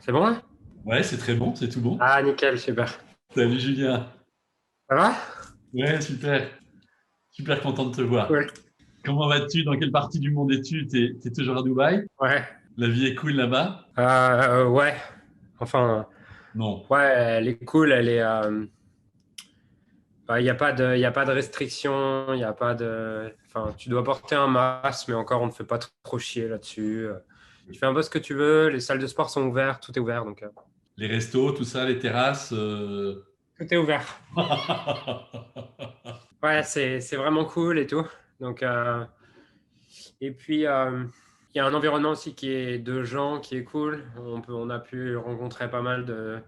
C'est bon là? Ouais, c'est très bon, c'est tout bon. Ah, nickel, super. Salut Julien. Ça va? Ouais, super. Super content de te voir. Cool. Comment vas-tu? Dans quelle partie du monde es-tu? T'es toujours à Dubaï? Ouais. La vie est cool là-bas? Ouais. Enfin, Non. ouais, elle est cool. Elle est. Il n'y a pas de, y a pas de restriction. Il y a pas de. Enfin, tu dois porter un masque, mais encore, on ne fait pas trop chier là-dessus. Tu fais un peu ce que tu veux. Les salles de sport sont ouvertes. Tout est ouvert. Donc, Les restos, tout ça, les terrasses. tout est ouvert. Ouais, c'est vraiment cool et tout. Donc, et puis, il y a un environnement aussi qui est de gens qui est cool. On a pu rencontrer pas mal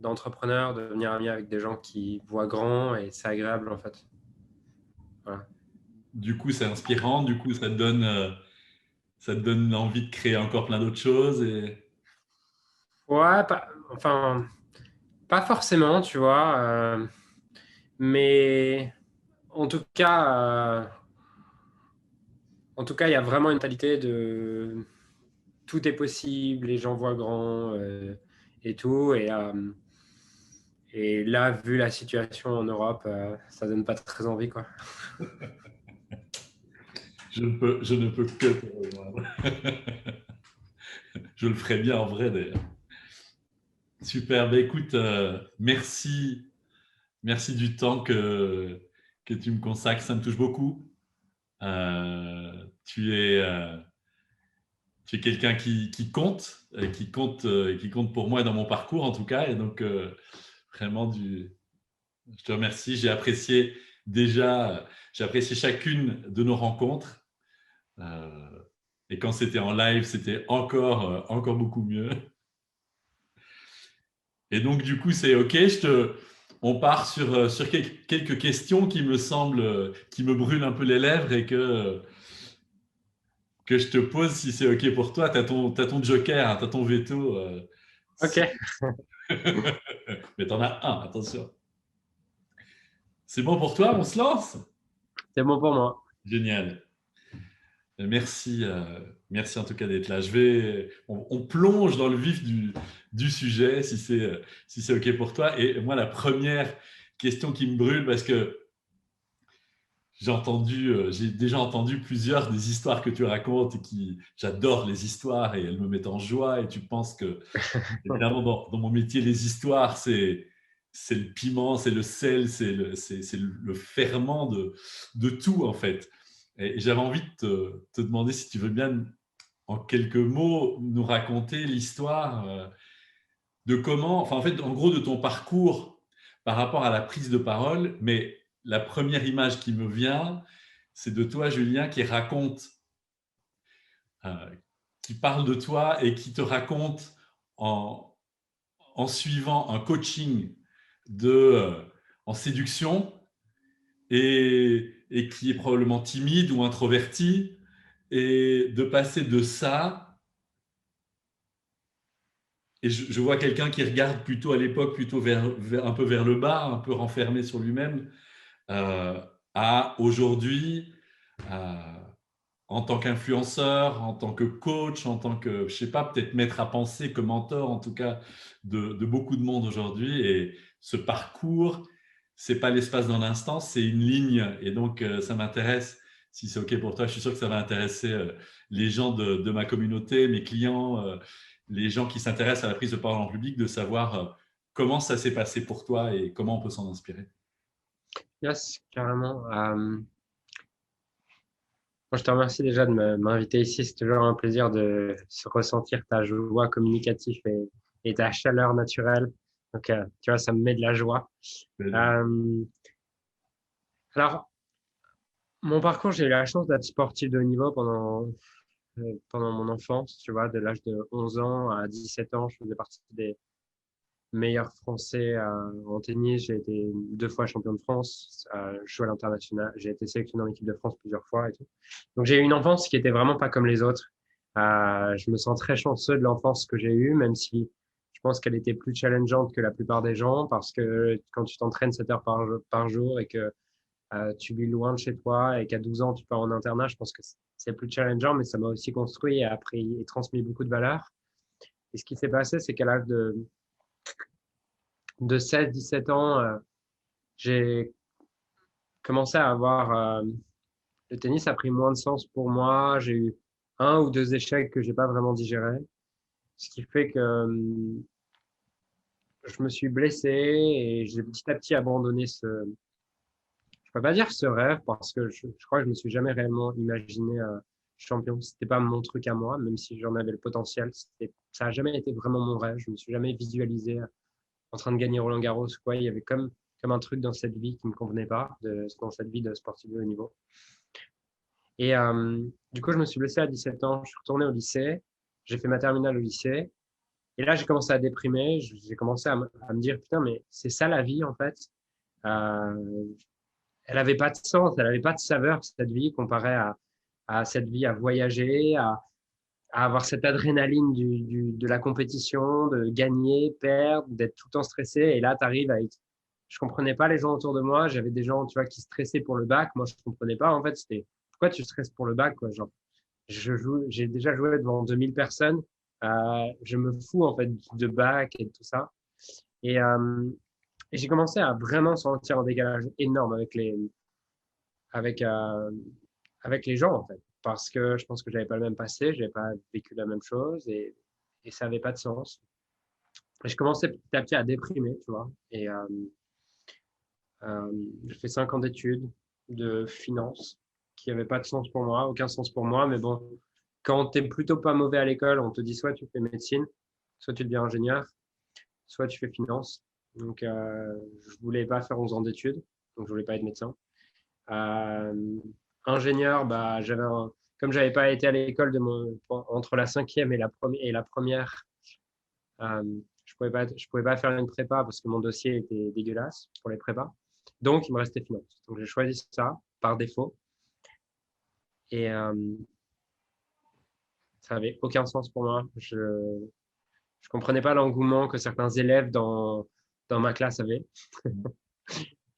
d'entrepreneurs, de devenir amis avec des gens qui voient grand et c'est agréable en fait. Voilà. Du coup, c'est inspirant. Du coup, ça te donne envie de créer encore plein d'autres choses. Ouais, enfin, pas forcément, tu vois, mais en tout cas, il y a vraiment une mentalité de tout est possible, les gens voient grand et tout. Et là, vu la situation en Europe, ça donne pas très envie, quoi. Je ne peux que te rejoindre. Je le ferai bien en vrai d'ailleurs. Super. Ben, écoute, merci. Merci du temps que tu me consacres, ça me touche beaucoup. Tu es quelqu'un qui compte, qui compte pour moi dans mon parcours en tout cas. Et donc, vraiment, je te remercie. J'ai apprécié chacune de nos rencontres. Euh, et quand c'était en live, c'était encore beaucoup mieux. Et donc, du coup, c'est OK. On part sur quelques questions qui me semblent, qui me brûlent un peu les lèvres et que je te pose si c'est OK pour toi. T'as ton joker, hein, tu as ton veto. Ok, Mais tu en as un, attention. C'est bon pour toi, on se lance? c'est bon pour moi. Génial. Merci, merci en tout cas d'être là. On plonge dans le vif du sujet si c'est OK pour toi. Et moi, la première question qui me brûle, parce que j'ai déjà entendu plusieurs des histoires que tu racontes j'adore les histoires et elles me mettent en joie. Et tu penses que, évidemment, dans mon métier, les histoires, c'est le piment, c'est le sel, c'est le ferment de tout, en fait. Et j'avais envie de te demander si tu veux bien, en quelques mots, nous raconter l'histoire de comment, enfin, en fait, en gros, de ton parcours par rapport à la prise de parole. Mais la première image qui me vient, c'est de toi, Julien, euh, qui parle de toi et qui te raconte en, en suivant un coaching en séduction et qui est probablement timide ou introverti et de passer de ça. Et je vois quelqu'un qui regarde plutôt à l'époque, plutôt un peu vers le bas, un peu renfermé sur lui-même, euh, à aujourd'hui, euh, en tant qu'influenceur, en tant que coach, en tant que, je sais pas, peut-être maître à penser, que mentor en tout cas de beaucoup de monde aujourd'hui. Et ce parcours, c'est pas l'espace d'un instant, c'est une ligne. Et donc, ça m'intéresse, si c'est OK pour toi, je suis sûr que ça va intéresser les gens de ma communauté, mes clients, les gens qui s'intéressent à la prise de parole en public, de savoir comment ça s'est passé pour toi et comment on peut s'en inspirer. Yes, carrément. Moi, je te remercie déjà de m'inviter ici. C'est toujours un plaisir de se ressentir ta joie communicative et ta chaleur naturelle. Donc, tu vois, ça me met de la joie. Euh, alors, mon parcours, j'ai eu la chance d'être sportif de haut niveau pendant mon enfance. Tu vois, de l'âge de 11 ans à 17 ans, je faisais partie des meilleur français en tennis. J'ai été 2 fois champion de France. Je joue à l'international. J'ai été sélectionné en équipe de France plusieurs fois et tout. Donc j'ai eu une enfance qui était vraiment pas comme les autres. Je me sens très chanceux de l'enfance que j'ai eue, même si je pense qu'elle était plus challengeante que la plupart des gens parce que quand tu t'entraînes 7 heures par jour et que tu vis loin de chez toi et qu'à 12 ans tu pars en internat, je pense que c'est plus challengeant, mais ça m'a aussi construit et appris et transmis beaucoup de valeurs. Et ce qui s'est passé, c'est qu'à l'âge de 16-17 ans, j'ai commencé à avoir… le tennis a pris moins de sens pour moi. J'ai eu 1 ou 2 échecs que j'ai pas vraiment digérés. Ce qui fait que je me suis blessé et j'ai petit à petit abandonné je peux pas dire ce rêve parce que je crois que je me suis jamais réellement imaginé champion. C'était pas mon truc à moi, même si j'en avais le potentiel. Ça a jamais été vraiment mon rêve. Je me suis jamais visualisé en train de gagner Roland-Garros, quoi. Il y avait comme un truc dans cette vie qui me convenait pas, dans cette vie de sportif de haut niveau. Et du coup, je me suis blessé à 17 ans. Je suis retourné au lycée. J'ai fait ma terminale au lycée. Et là, j'ai commencé à déprimer. J'ai commencé à me dire, putain, mais c'est ça la vie, en fait. Euh, Elle avait pas de sens, elle avait pas de saveur, cette vie, comparée à cette vie à voyager, à avoir cette adrénaline de la compétition, de gagner, perdre, d'être tout le temps stressé. Et là, tu arrives avec… Je comprenais pas les gens autour de moi. J'avais des gens, tu vois, qui stressaient pour le bac. Moi, je comprenais pas. En fait, c'était pourquoi tu stresses pour le bac, quoi. Genre, j'ai déjà joué devant 2000 personnes. Je me fous, en fait, de bac et de tout ça. Et, euh, et j'ai commencé à vraiment sentir un décalage énorme avec, euh, avec les gens, en fait. Parce que je pense que j'avais pas le même passé, j'avais pas vécu la même chose et ça avait pas de sens. Et je commençais petit à petit à déprimer, tu vois. Et j'ai fait 5 ans d'études de finance qui n'avaient pas de sens pour moi, aucun sens pour moi. Mais bon, quand tu n'es plutôt pas mauvais à l'école, on te dit soit tu fais médecine, soit tu deviens ingénieur, soit tu fais finance. Donc, je voulais pas faire 11 ans d'études, donc je voulais pas être médecin. Euh, Ingénieur, bah, comme j'avais pas été à l'école entre la cinquième et la première, euh, je pouvais pas faire une prépa parce que mon dossier était dégueulasse pour les prépas. Donc, il me restait finance. Donc, j'ai choisi ça par défaut. Et ça avait aucun sens pour moi. Je comprenais pas l'engouement que certains élèves dans ma classe avaient.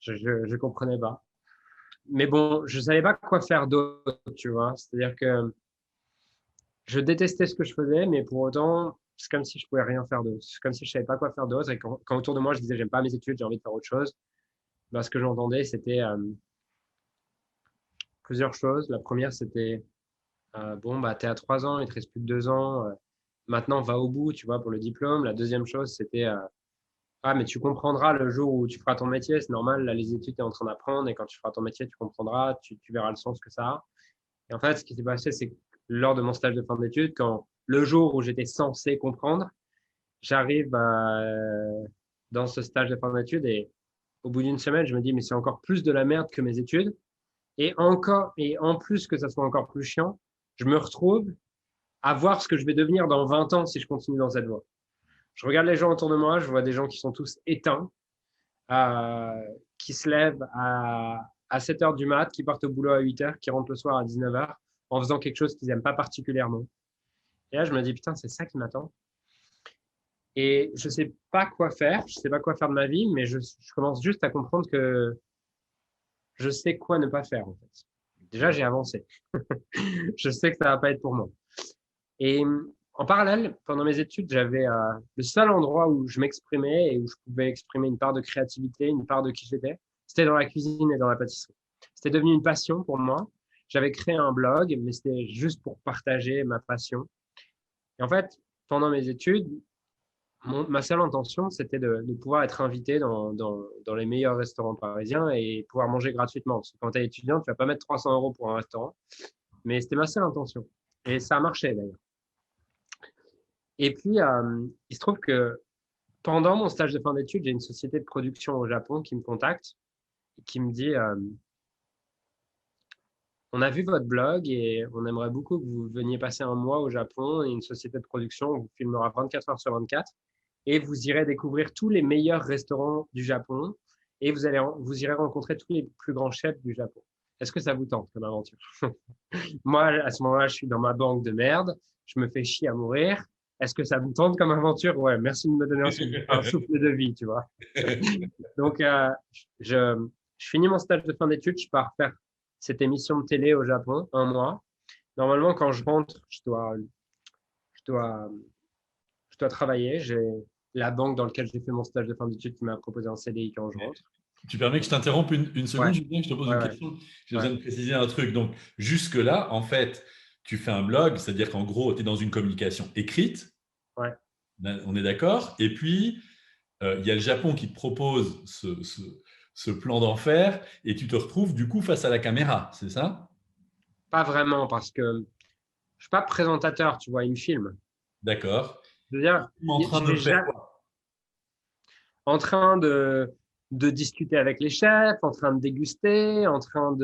Je comprenais pas. Mais bon, je savais pas quoi faire d'autre, tu vois. C'est-à-dire que je détestais ce que je faisais, mais pour autant, c'est comme si je pouvais rien faire d'autre. C'est comme si je savais pas quoi faire d'autre. Et quand autour de moi, je disais, j'aime pas mes études, j'ai envie de faire autre chose, bah, ce que j'entendais, c'était plusieurs choses. La première, c'était, bon, bah, t'es à 3 ans, il te reste plus que 2 ans. Maintenant, va au bout, tu vois, pour le diplôme. La deuxième chose, c'était, ah, mais tu comprendras le jour où tu feras ton métier. C'est normal, là, les études, tu es en train d'apprendre. Et quand tu feras ton métier, tu comprendras, tu verras le sens que ça a. Et en fait, ce qui s'est passé, c'est que lors de mon stage de fin d'études, quand le jour où j'étais censé comprendre, j'arrive dans ce stage de fin d'études et au bout d'une semaine, je me dis, mais c'est encore plus de la merde que mes études. Et en plus que ça soit encore plus chiant, je me retrouve à voir ce que je vais devenir dans 20 ans si je continue dans cette voie. Je regarde les gens autour de moi, je vois des gens qui sont tous éteints, qui se lèvent à 7 heures du mat, qui partent au boulot à 8 heures, qui rentrent le soir à 19 heures en faisant quelque chose qu'ils n'aiment pas particulièrement. Et là, je me dis, putain, c'est ça qui m'attend. Et je sais pas quoi faire, je sais pas quoi faire de ma vie, mais je commence juste à comprendre que je sais quoi ne pas faire, en fait. Déjà, j'ai avancé. Je sais que ça va pas être pour moi. Et en parallèle, pendant mes études, j'avais le seul endroit où je m'exprimais et où je pouvais exprimer une part de créativité, une part de qui j'étais, c'était dans la cuisine et dans la pâtisserie. C'était devenu une passion pour moi. J'avais créé un blog, mais c'était juste pour partager ma passion. Et en fait, pendant mes études, ma seule intention, c'était de pouvoir être invité dans les meilleurs restaurants parisiens et pouvoir manger gratuitement. Parce que quand tu es étudiant, tu vas pas mettre 300 euros pour un restaurant. Mais c'était ma seule intention. Et ça a marché d'ailleurs. Et puis, il se trouve que pendant mon stage de fin d'études, j'ai une société de production au Japon qui me contacte et qui me dit, on a vu votre blog et on aimerait beaucoup que vous veniez passer un mois au Japon et une société de production vous filmera 24 heures sur 24 et vous irez découvrir tous les meilleurs restaurants du Japon et vous irez rencontrer tous les plus grands chefs du Japon. Est-ce que ça vous tente comme aventure? Moi, à ce moment-là, je suis dans ma banque de merde, je me fais chier à mourir. Est-ce que ça vous tente comme aventure? Ouais, merci de me donner un souffle de vie, tu vois. Donc, je, je finis mon stage de fin d'études, je pars faire cette émission de télé au Japon, un mois. Normalement, quand je rentre, je dois je dois travailler. J'ai la banque dans laquelle j'ai fait mon stage de fin d'études qui m'a proposé un CDI quand je rentre. Tu permets que je t'interrompe une seconde, Ouais, Julien, je te pose ouais, une ouais, question. J'ai ouais, besoin de préciser un truc. Donc, jusque-là, en fait, tu fais un blog, c'est-à-dire qu'en gros, tu es dans une communication écrite, ouais. on est d'accord. Et puis, il y a le Japon qui te propose ce plan d'enfer et tu te retrouves du coup face à la caméra, c'est ça? Pas vraiment parce que je suis pas présentateur, tu vois, il me filme. D'accord. Je veux dire, En train je de vais faire jamais quoi? en train de discuter avec les chefs, en train de déguster, en train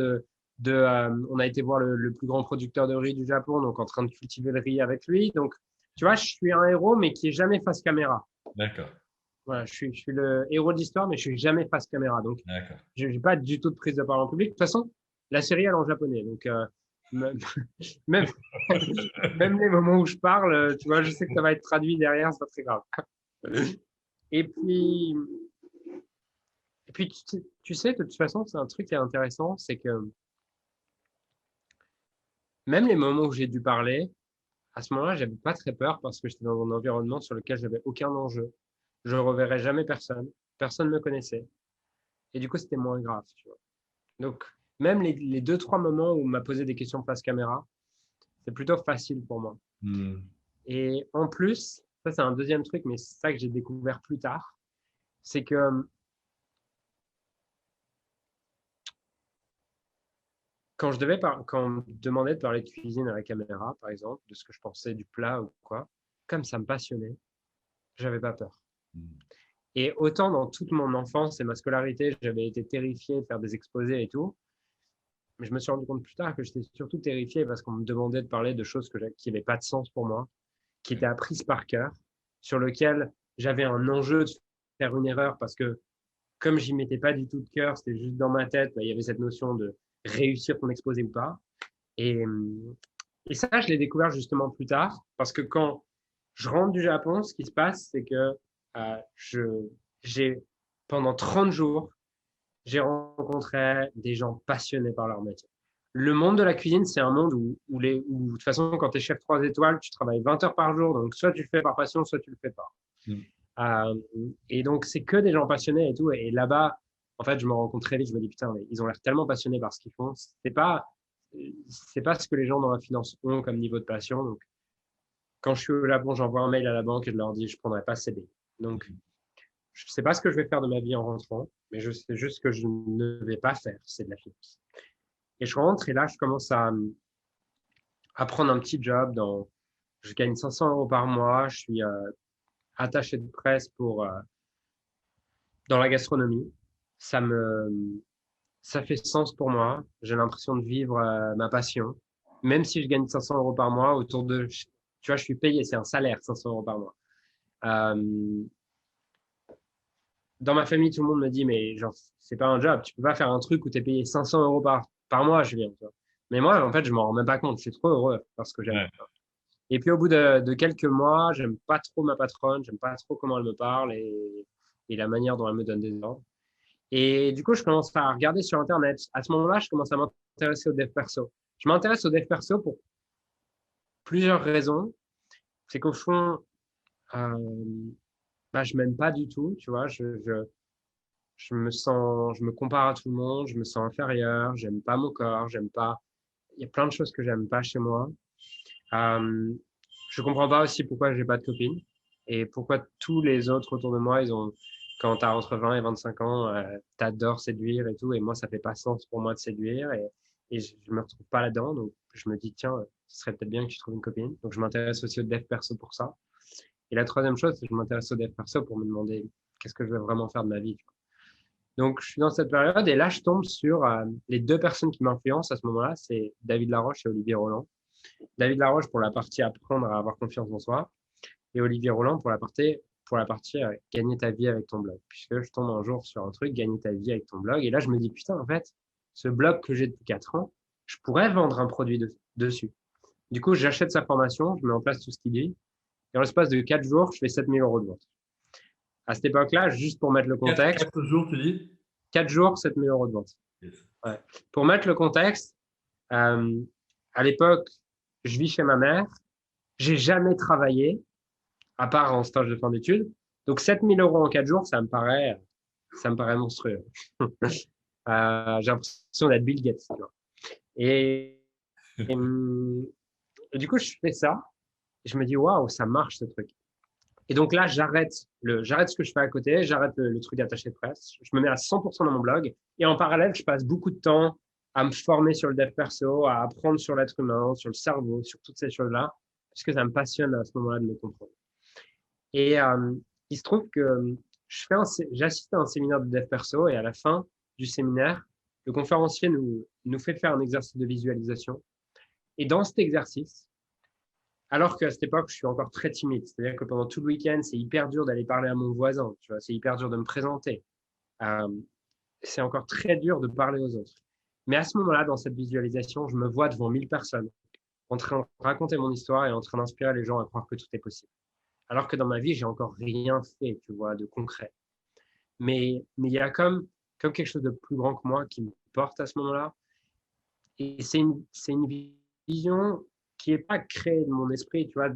on a été voir le plus grand producteur de riz du Japon, donc en train de cultiver le riz avec lui. Donc, tu vois, je suis un héros, mais qui est jamais face caméra. D'accord, Voilà, je suis le héros de l'histoire, mais je suis jamais face caméra. Donc, d'accord. je n'ai pas du tout de prise de parole en public. De toute façon, la série, elle est en japonais. Donc, même, même, même les moments où je parle, tu vois, je sais que ça va être traduit derrière, c'est pas très grave. Et puis, et puis tu sais, de toute façon, c'est un truc qui est intéressant, c'est que même les moments où j'ai dû parler, à ce moment-là, j'avais pas très peur parce que j'étais dans un environnement sur lequel j'avais aucun enjeu. Je reverrais jamais personne. Personne me connaissait. Et du coup, c'était moins grave, tu vois. Donc, même les deux, trois moments où on m'a posé des questions face caméra, c'est plutôt facile pour moi. Hmm. Et en plus, ça, c'est un deuxième truc, mais c'est ça que j'ai découvert plus tard, c'est que quand on me demandait de parler de cuisine à la caméra, par exemple, de ce que je pensais du plat ou quoi, comme ça me passionnait, j'avais pas peur. Hmm. Et autant dans toute mon enfance et ma scolarité, j'avais été terrifié de faire des exposés et tout, mais je me suis rendu compte plus tard que j'étais surtout terrifié parce qu'on me demandait de parler de choses qui n'avaient pas de sens pour moi, qui étaient apprises par cœur, sur lesquelles j'avais un enjeu de faire une erreur parce que comme j'y mettais pas du tout de cœur, c'était juste dans ma tête, bah, il y avait cette notion de réussir ton exposé ou pas. Et, et ça, je l'ai découvert justement plus tard, parce que quand je rentre du Japon, ce qui se passe, c'est que j'ai, pendant 30 jours, j'ai rencontré des gens passionnés par leur métier. Le monde de la cuisine, c'est un monde où de toute façon, quand tu es chef 3 étoiles, tu travailles 20 heures par jour, donc soit tu le fais par passion, soit tu le fais pas. Hmm. Euh, et donc, c'est que des gens passionnés et tout. Et là-bas, en fait, je me rends compte très vite, je me dis, putain, mais ils ont l'air tellement passionnés par ce qu'ils font. C'est pas ce que les gens dans la finance ont comme niveau de passion. Donc, quand je suis au Japon, j'envoie un mail à la banque et je leur dis, je prendrai pas CDI. Donc, je sais pas ce que je vais faire de ma vie en rentrant, mais je sais juste que je ne vais pas faire, c'est de la finance. Et je rentre et là, je commence à prendre un petit job je gagne 500 euros par mois. Je suis attaché de presse dans la gastronomie. Ça me, ça fait sens pour moi. J'ai l'impression de vivre ma passion. Même si je gagne 500 euros par mois, tu vois, je suis payé, c'est un salaire, 500 euros par mois. Euh, dans ma famille, tout le monde me dit, mais genre, c'est pas un job. Tu peux pas faire un truc où tu es payé 500 euros par mois, Julien. Tu vois. Mais moi, en fait, je m'en rends même pas compte. Je suis trop heureux parce que j'aime. Ouais. Et puis, au bout de quelques mois, j'aime pas trop ma patronne, j'aime pas trop comment elle me parle et la manière dont elle me donne des ordres. Et du coup, je commence à regarder sur Internet. À ce moment-là, je commence à m'intéresser au dev perso. Je m'intéresse au dev perso pour plusieurs raisons. C'est qu'au fond, euh, bah, je m'aime pas du tout, tu vois. Je me compare à tout le monde, je me sens inférieur, j'aime pas mon corps, j'aime pas. Il y a plein de choses que j'aime pas chez moi. Euh, je comprends pas aussi pourquoi j'ai pas de copine et pourquoi tous les autres autour de moi, quand tu as entre 20 et 25 ans, t'adores séduire et tout. Et moi, ça fait pas sens pour moi de séduire et je me retrouve pas là-dedans. Donc, je me dis, tiens, ce serait peut-être bien que tu trouves une copine. Donc, je m'intéresse aussi au dev perso pour ça. Et la troisième chose, c'est que je m'intéresse au dev perso pour me demander qu'est-ce que je vais vraiment faire de ma vie. Donc, je suis dans cette période et là, je tombe sur les deux personnes qui m'influencent à ce moment-là, c'est David Laroche et Olivier Roland. David Laroche pour la partie apprendre à avoir confiance en soi et Olivier Roland pour la partie gagner ta vie avec ton blog. Puisque je tombe un jour sur un truc, gagner ta vie avec ton blog. Et là, je me dis, putain, en fait, ce blog que j'ai depuis 4 ans, je pourrais vendre un produit dessus. Du coup, j'achète sa formation, je mets en place tout ce qu'il dit. Et en l'espace de 4 jours, je fais 7 000 euros de vente. À cette époque-là, juste pour mettre le contexte, 4 jours, tu dis? 4 jours, 7 000 euros de vente. Yes. Ouais. Pour mettre le contexte, euh, à l'époque, je vis chez ma mère. J'ai jamais travaillé. à part en stage de fin d'études. Donc, 7 000 € en 4 jours, ça me paraît monstrueux. J'ai l'impression d'être Bill Gates. Tu vois. Et, du coup, je fais ça. Et je me dis, waouh, ça marche ce truc. Et donc là, j'arrête ce que je fais à côté, j'arrête le truc d'attaché de presse. Je me mets à 100% dans mon blog. Et en parallèle, je passe beaucoup de temps à me former sur le dev perso, à apprendre sur l'être humain, sur le cerveau, sur toutes ces choses-là, parce que ça me passionne à ce moment-là de me comprendre. Et il se trouve que j'assiste à un séminaire de dev perso et à la fin du séminaire, le conférencier nous fait faire un exercice de visualisation. Et dans cet exercice, alors qu'à cette époque, je suis encore très timide, c'est-à-dire que pendant tout le week-end, c'est hyper dur d'aller parler à mon voisin, tu vois, c'est hyper dur de me présenter. C'est encore très dur de parler aux autres. Mais à ce moment-là, dans cette visualisation, je me vois devant 1000 personnes en train de raconter mon histoire et en train d'inspirer les gens à croire que tout est possible. Alors que dans ma vie, j'ai encore rien fait, tu vois, de concret. Mais il y a comme quelque chose de plus grand que moi qui me porte à ce moment-là. Et c'est une vision qui n'est pas créée de mon esprit, tu vois.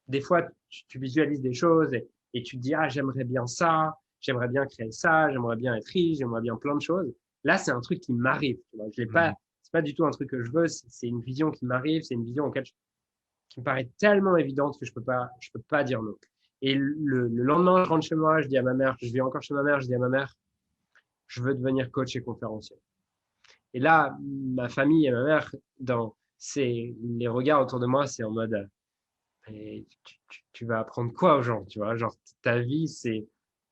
Des fois, tu visualises des choses et tu te dis, ah, j'aimerais bien ça, j'aimerais bien créer ça, j'aimerais bien être riche, j'aimerais bien plein de choses. Là, c'est un truc qui m'arrive. C'est pas du tout un truc que je veux, c'est une vision qui m'arrive, c'est une vision qui me paraît tellement évidente que je peux pas dire non. Et le lendemain, je rentre chez moi, je dis à ma mère, je vais encore chez ma mère, je dis à ma mère, je veux devenir coach et conférencier. Et là, ma famille et ma mère, les regards autour de moi, c'est en mode, et tu vas apprendre quoi aux gens, tu vois, genre ta vie,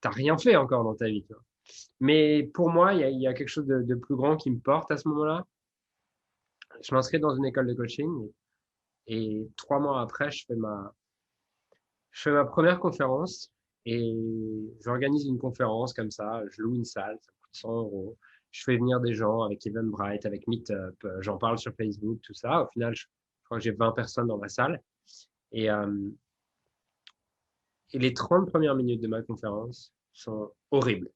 t'as rien fait encore dans ta vie, tu vois. Mais pour moi, il y a quelque chose de plus grand qui me porte à ce moment-là. Je m'inscris dans une école de coaching et 3 mois après, je fais ma première conférence et j'organise une conférence comme ça. Je loue une salle, ça coûte 100 €. Je fais venir des gens avec Eventbrite, avec Meetup. J'en parle sur Facebook, tout ça. Au final, je crois que j'ai 20 personnes dans ma salle. Et les 30 premières minutes de ma conférence sont horribles.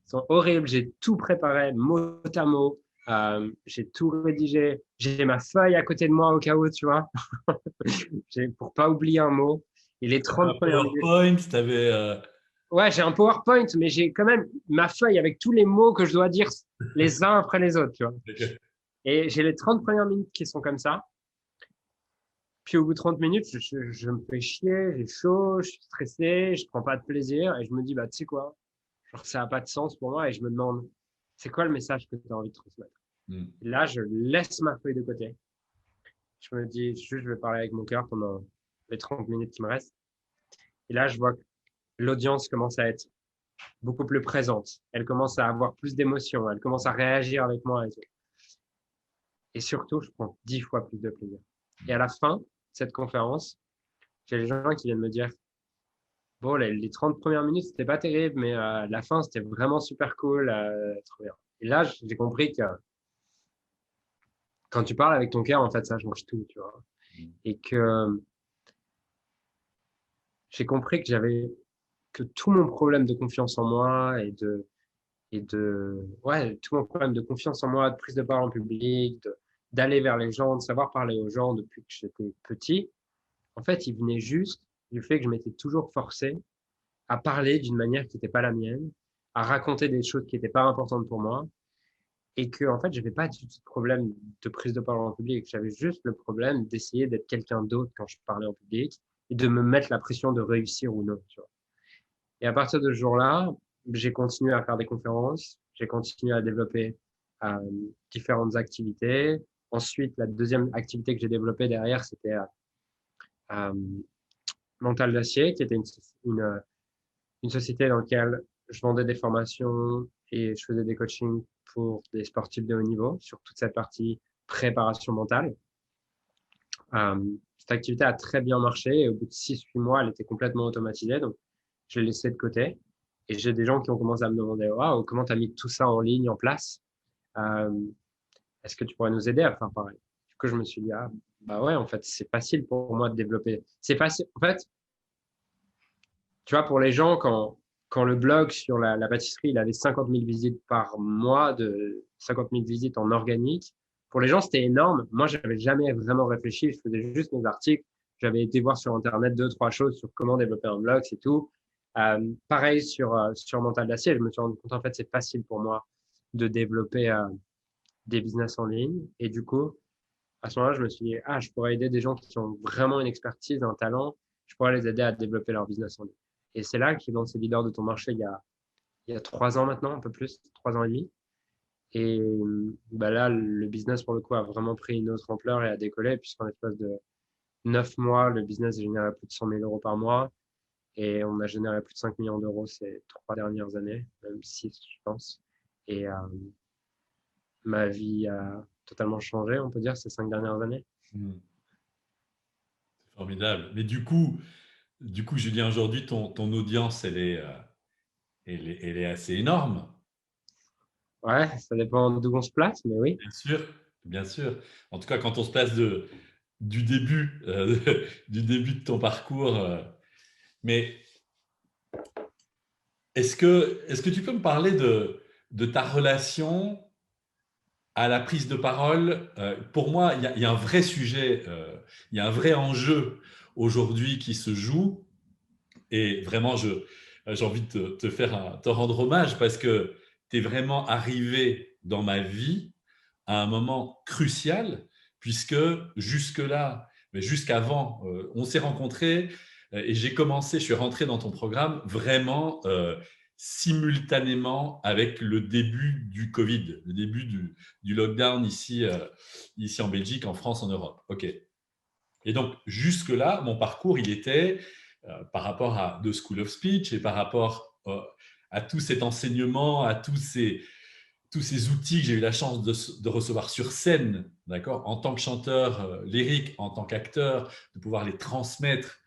Sont horribles. J'ai tout préparé, mot à mot. J'ai tout rédigé. J'ai ma feuille à côté de moi au cas où, tu vois, pour pas oublier un mot. Et les 30 premières minutes. PowerPoint, t'avais. Ouais, j'ai un PowerPoint, mais j'ai quand même ma feuille avec tous les mots que je dois dire les uns après les autres, tu vois. Et j'ai les 30 premières minutes qui sont comme ça. Puis au bout de 30 minutes, je me fais chier, j'ai chaud, je suis stressé, je prends pas de plaisir et je me dis, bah, tu sais quoi, genre, ça n'a pas de sens pour moi et je me demande, c'est quoi le message que tu as envie de transmettre? Et là, je laisse ma feuille de côté. Je me dis, juste, je vais parler avec mon cœur pendant les 30 minutes qui me restent. Et là, je vois que l'audience commence à être beaucoup plus présente. Elle commence à avoir plus d'émotions. Elle commence à réagir avec moi et tout. Et surtout, je prends 10 fois plus de plaisir. Et à la fin de cette conférence, j'ai les gens qui viennent me dire, bon, les 30 premières minutes, c'était pas terrible, mais la fin, c'était vraiment super cool. Trop bien. Et là, j'ai compris que quand tu parles avec ton cœur, en fait, ça change tout, tu vois. Et que j'ai compris que tout mon problème de confiance en moi tout mon problème de confiance en moi, de prise de parole en public, d'aller vers les gens, de savoir parler aux gens depuis que j'étais petit, en fait, il venait juste du fait que je m'étais toujours forcé à parler d'une manière qui n'était pas la mienne, à raconter des choses qui n'étaient pas importantes pour moi, et que, en fait, je n'avais pas du tout de problème de prise de parole en public. J'avais juste le problème d'essayer d'être quelqu'un d'autre quand je parlais en public et de me mettre la pression de réussir ou non, tu vois. Et à partir de ce jour-là, j'ai continué à faire des conférences, j'ai continué à développer différentes activités. Ensuite, la deuxième activité que j'ai développée derrière, c'était Mental d'Acier, qui était une société dans laquelle je vendais des formations et je faisais des coachings pour des sportifs de haut niveau sur toute cette partie préparation mentale. Cette activité a très bien marché et au bout de 6-8 mois, elle était complètement automatisée. Donc, je l'ai laissée de côté. Et j'ai des gens qui ont commencé à me demander, waouh, comment tu as mis tout ça en ligne, en place? Est-ce que tu pourrais nous aider à faire pareil? Du coup, je me suis dit, ah, bah ouais, en fait, c'est facile pour moi de développer. C'est facile. En fait, tu vois, pour les gens, quand le blog sur la pâtisserie, il avait 50 000 visites par mois, 50 000 visites en organique, pour les gens, c'était énorme. Moi, j'avais jamais vraiment réfléchi. Je faisais juste mes articles. j'avais été voir sur Internet 2-3 choses sur comment développer un blog, c'est tout. Pareil sur Mental d'Acier, je me suis rendu compte, en fait, c'est facile pour moi de développer des business en ligne. Et du coup, à ce moment-là, je me suis dit, je pourrais aider des gens qui ont vraiment une expertise, un talent. Je pourrais les aider à développer leur business en ligne. Et c'est là qu'ils lancé Leader de ton marché il y a 3 ans maintenant, un peu plus, 3 ans et demi. Et bah là, le business, pour le coup, a vraiment pris une autre ampleur et a décollé, puisqu'en l'espace de 9 mois, le business générait plus de 100 000 euros par mois. Et on a généré plus de 5 millions d'euros ces 3 dernières années, même 6, je pense. Et ma vie a totalement changé, on peut dire, ces 5 dernières années. Hmm. C'est formidable. Mais du coup, Julien, aujourd'hui, ton audience, elle est assez énorme. Ouais, ça dépend d'où on se place, mais oui. Bien sûr, bien sûr. En tout cas, quand on se place du début, du début de ton parcours. Mais est-ce que tu peux me parler de ta relation à la prise de parole? Pour moi, il y a un vrai sujet, il y a un vrai enjeu aujourd'hui qui se joue. Et vraiment, j'ai envie de te rendre hommage parce que tu es vraiment arrivé dans ma vie à un moment crucial, puisque jusque-là, mais jusqu'avant, on s'est rencontrés et je suis rentré dans ton programme vraiment simultanément avec le début du Covid, le début du lockdown ici en Belgique, en France, en Europe. OK. Et donc, jusque-là, mon parcours, il était par rapport à The School of Speech et par rapport à tout cet enseignement, à tous ces outils que j'ai eu la chance de recevoir sur scène, d'accord, en tant que chanteur lyrique, en tant qu'acteur, de pouvoir les transmettre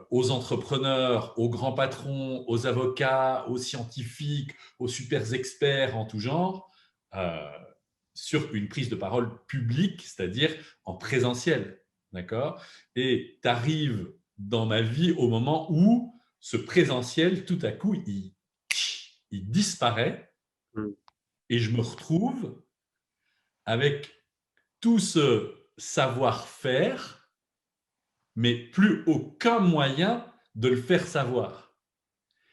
aux entrepreneurs, aux grands patrons, aux avocats, aux scientifiques, aux super experts en tout genre, euh, sur une prise de parole publique, c'est-à-dire en présentiel. D'accord? Et tu arrives dans ma vie au moment où ce présentiel, tout à coup, il disparaît Mm. et je me retrouve avec tout ce savoir-faire, mais plus aucun moyen de le faire savoir.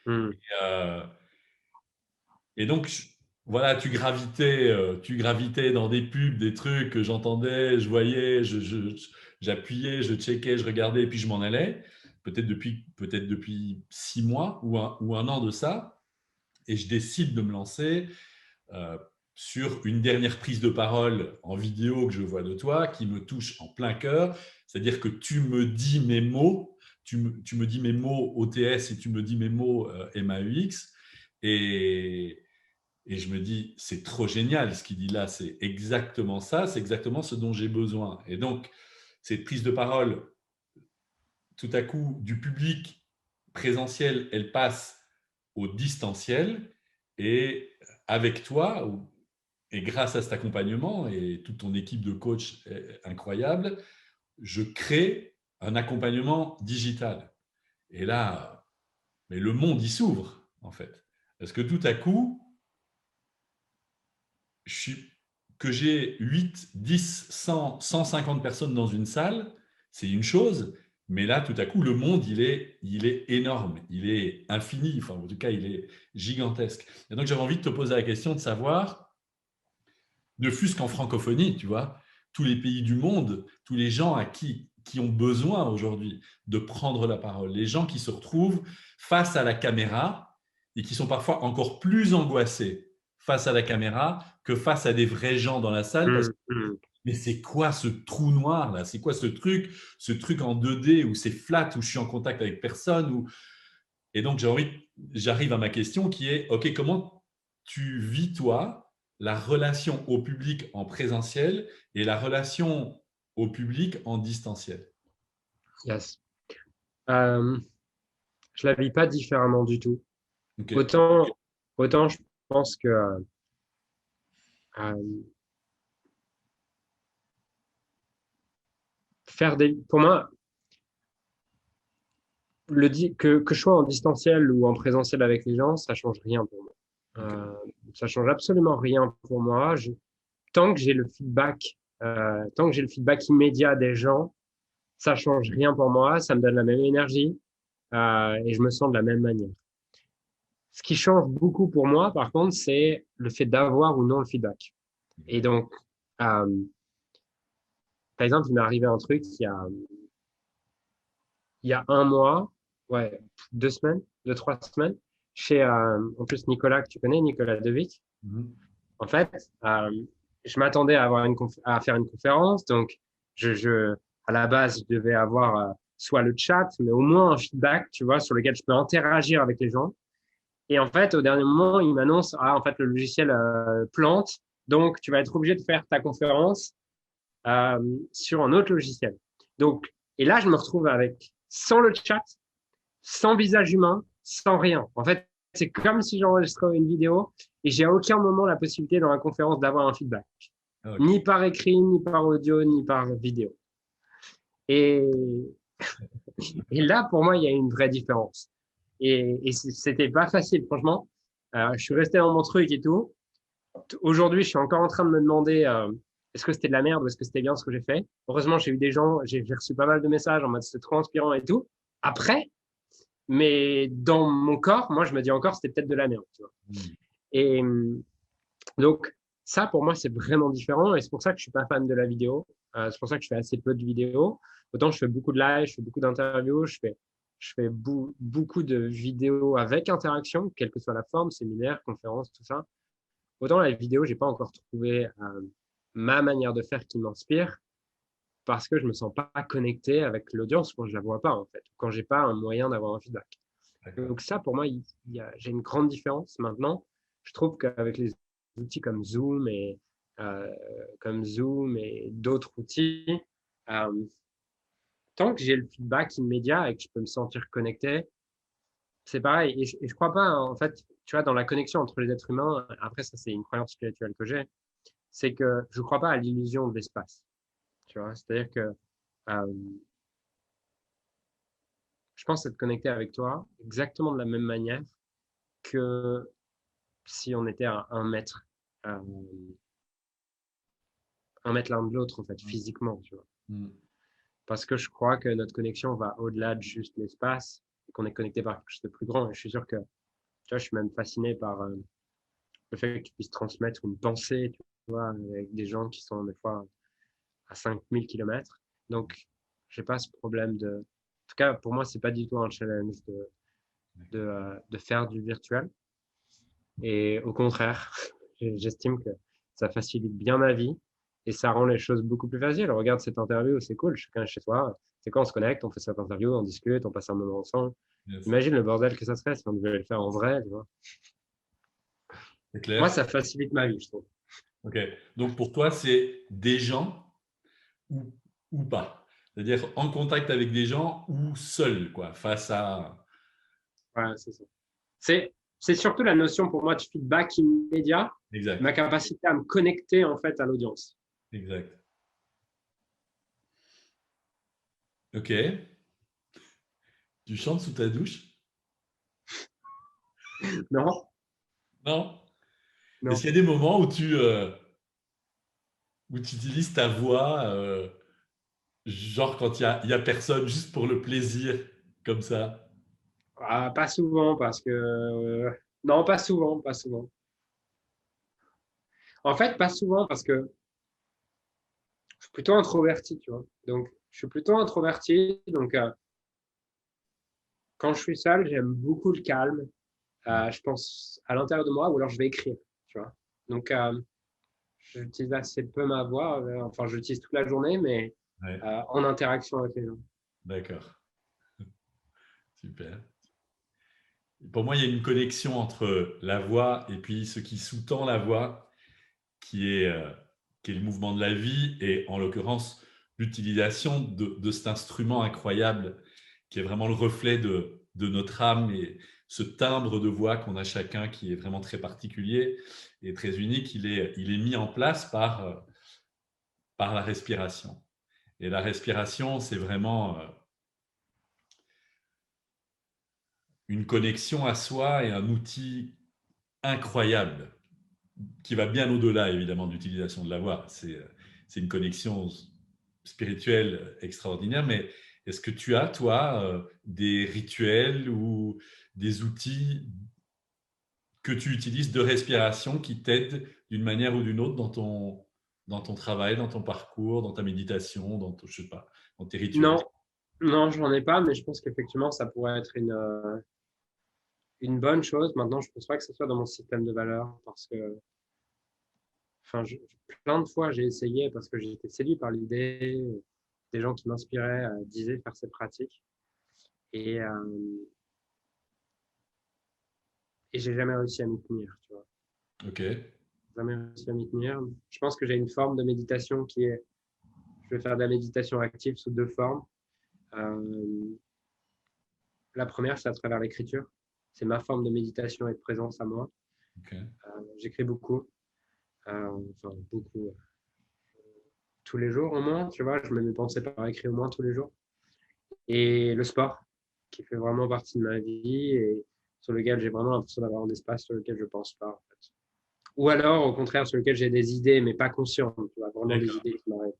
Mm. Euh, et donc, voilà, tu gravitais dans des pubs, des trucs que j'entendais, je voyais, j'appuyais, je checkais, je regardais, et puis je m'en allais, peut-être depuis 6 mois ou un an de ça, et je décide de me lancer euh, sur une dernière prise de parole en vidéo que je vois de toi, qui me touche en plein cœur, c'est-à-dire que tu me dis mes mots, tu me dis mes mots OTS et tu me dis mes mots MAUX, et je me dis, c'est trop génial ce qu'il dit là, c'est exactement ça, c'est exactement ce dont j'ai besoin. Et donc, cette prise de parole, tout à coup, du public présentiel, elle passe au distanciel. Et avec toi, et grâce à cet accompagnement et toute ton équipe de coachs incroyable, je crée un accompagnement digital. Et là, mais le monde y s'ouvre, en fait. Parce que tout à coup, que j'ai 8, 10, 100, 150 personnes dans une salle, c'est une chose, mais là, tout à coup, le monde, il est énorme, il est infini, enfin, en tout cas, il est gigantesque. Et donc, j'avais envie de te poser la question de savoir, ne fût-ce qu'en francophonie, tu vois, tous les pays du monde, tous les gens qui ont besoin aujourd'hui de prendre la parole, les gens qui se retrouvent face à la caméra et qui sont parfois encore plus angoissés face à la caméra que face à des vrais gens dans la salle. Mm. Mm. Mais c'est quoi ce trou noir là? C'est quoi ce truc en 2D où c'est flat, où je suis en contact avec personne Et donc j'arrive à ma question qui est, ok, comment tu vis toi la relation au public en présentiel et la relation au public en distanciel? Yes. Euh, je la vis pas différemment du tout. Ok. Autant je pense que euh, pour moi, que je sois en distanciel ou en présentiel avec les gens, ça change rien pour moi. Ok. Ça change absolument rien pour moi. Tant que j'ai le feedback, tant que j'ai le feedback immédiat des gens, Ça change rien pour moi, ça me donne la même énergie et je me sens de la même manière. Ce qui change beaucoup pour moi, par contre, c'est le fait d'avoir ou non le feedback. Et donc, euh, par exemple, il m'est arrivé un truc il y a un mois, ouais, 2 semaines, 3 semaines, chez, en plus, Nicolas, que tu connais, Nicolas Devic. Mhm. En fait, je m'attendais à avoir à faire une conférence, donc à la base, je devais avoir soit le chat, mais au moins un feedback, tu vois, sur lequel je peux interagir avec les gens. Et en fait, au dernier moment, il m'annonce, en fait, le logiciel plante, donc tu vas être obligé de faire ta conférence sur un autre logiciel. Donc, et là, je me retrouve avec sans le chat, sans visage humain, sans rien. En fait, c'est comme si j'enregistrais une vidéo et j'ai à aucun moment la possibilité dans la conférence d'avoir un feedback. Ok. Ni par écrit, ni par audio, ni par vidéo. Et, et là, pour moi, il y a une vraie différence. Et c'était pas facile, franchement. Je suis resté dans mon truc et tout. Aujourd'hui, je suis encore en train de me demander est-ce que c'était de la merde ou est-ce que c'était bien ce que j'ai fait. Heureusement, j'ai eu des gens, j'ai reçu pas mal de messages en mode c'était trop inspirant et tout. Après, mais dans mon corps, moi, je me dis encore c'était peut-être de la merde. Tu vois. Mhm. Et donc, ça, pour moi, c'est vraiment différent et c'est pour ça que je suis pas fan de la vidéo. C'est pour ça que je fais assez peu de vidéos. Autant je fais beaucoup de live, je fais beaucoup d'interviews, je fais beaucoup de vidéos avec interaction, quelle que soit la forme, séminaire, conférence, tout ça. Autant la vidéo, j'ai pas encore trouvé ma manière de faire qui m'inspire parce que je me sens pas connecté avec l'audience quand je la vois pas en fait, quand j'ai pas un moyen d'avoir un feedback. D'accord. Donc ça, pour moi, j'ai une grande différence maintenant. Je trouve qu'avec les outils euh, comme Zoom et d'autres outils, euh, tant que j'ai le feedback immédiat et que je peux me sentir connecté, c'est pareil. Et je crois pas, en fait, tu vois, dans la connexion entre les êtres humains, après ça, c'est une croyance spirituelle que j'ai, c'est que je ne crois pas à l'illusion de l'espace. Tu vois, c'est-à-dire que euh, je pense être connecté avec toi exactement de la même manière que si on était à euh, 1 mètre l'un de l'autre, en fait, physiquement, tu vois. Mhm. Parce que je crois que notre connexion va au-delà de juste l'espace, et qu'on est connecté par quelque chose de plus grand. Et je suis sûr que, tu vois, je suis même fasciné par le fait que tu puisses transmettre une pensée, tu vois, avec des gens qui sont des fois à 5000 kilomètres. Donc, j'ai pas ce problème de. En tout cas, pour moi, c'est pas du tout un challenge de faire du virtuel. Et au contraire, j'estime que ça facilite bien ma vie et ça rend les choses beaucoup plus faciles. Regarde cette interview, c'est cool, chacun chez soi. C'est quand on se connecte, on fait cette interview, on discute, on passe un moment ensemble. Yes. Imagine le bordel que ça serait si on devait le faire en vrai, tu vois. C'est Moi, clair. ça facilite ma vie, je trouve. Ok. Donc pour toi, c'est des gens ou, ou pas. C'est-à-dire en contact avec des gens ou seul, quoi, face à. Ouais, c'est ça. C'est surtout la notion pour moi de feedback immédiat, Exact. ma capacité à me connecter en fait à l'audience. Exact. Ok. Tu chantes sous ta douche? Non, Non? Est-ce non. qu'il y a des moments où tu utilises ta voix, genre quand il y a personne, juste pour le plaisir, comme ça? Pas souvent parce que non, pas souvent, pas souvent. En fait, pas souvent parce que je suis plutôt introverti, tu vois. Donc, je suis plutôt introverti. Donc, quand je suis seul, j'aime beaucoup le calme. Je pense à l'intérieur de moi ou alors je vais écrire, tu vois. Donc, j'utilise assez peu ma voix. Enfin, j'utilise toute la journée, mais Ouais, en interaction avec les gens. d'accord. Super. Pour moi, il y a une connexion entre la voix et puis ce qui sous-tend la voix, qui est, euh, qui est le mouvement de la vie et en l'occurrence l'utilisation de cet instrument incroyable qui est vraiment le reflet de notre âme et ce timbre de voix qu'on a chacun qui est vraiment très particulier et très unique, il est mis en place par la respiration. Et la respiration, c'est vraiment une connexion à soi et un outil incroyable qui va bien au-delà, évidemment, de l'utilisation de la voix. C'est une connexion spirituel extraordinaire, mais est-ce que tu as, toi, des rituels ou des outils que tu utilises de respiration qui t'aident d'une manière ou d'une autre dans ton travail, dans ton parcours, dans ta méditation, je sais pas, dans tes rituels? Non, non, j'en ai pas, mais je pense qu'effectivement, ça pourrait être une bonne chose. Maintenant, je pense pas que ce soit dans mon système de valeurs parce que, enfin, plein de fois, j'ai essayé parce que j'étais séduit par l'idée. Des gens qui m'inspiraient disaient faire ces pratiques et, et j'ai jamais réussi à m'y tenir, tu vois. Ok, Jamais réussi à m'y tenir. Je pense que j'ai une forme de méditation qui est, je vais faire de la méditation active sous deux formes. Euh, la première, c'est à travers l'écriture. C'est ma forme de méditation et de présence à moi. ok. J'écris beaucoup, enfin beaucoup, tous les jours au moins, tu vois. Je mets mes pensées par écrit au moins tous les jours. Et le sport, qui fait vraiment partie de ma vie et sur lequel j'ai vraiment l'impression d'avoir un espace sur lequel je pense pas, en fait. Ou alors, au contraire, sur lequel j'ai des idées, mais pas conscientes, tu vois, vraiment des D'accord. idées qui m'arrivent.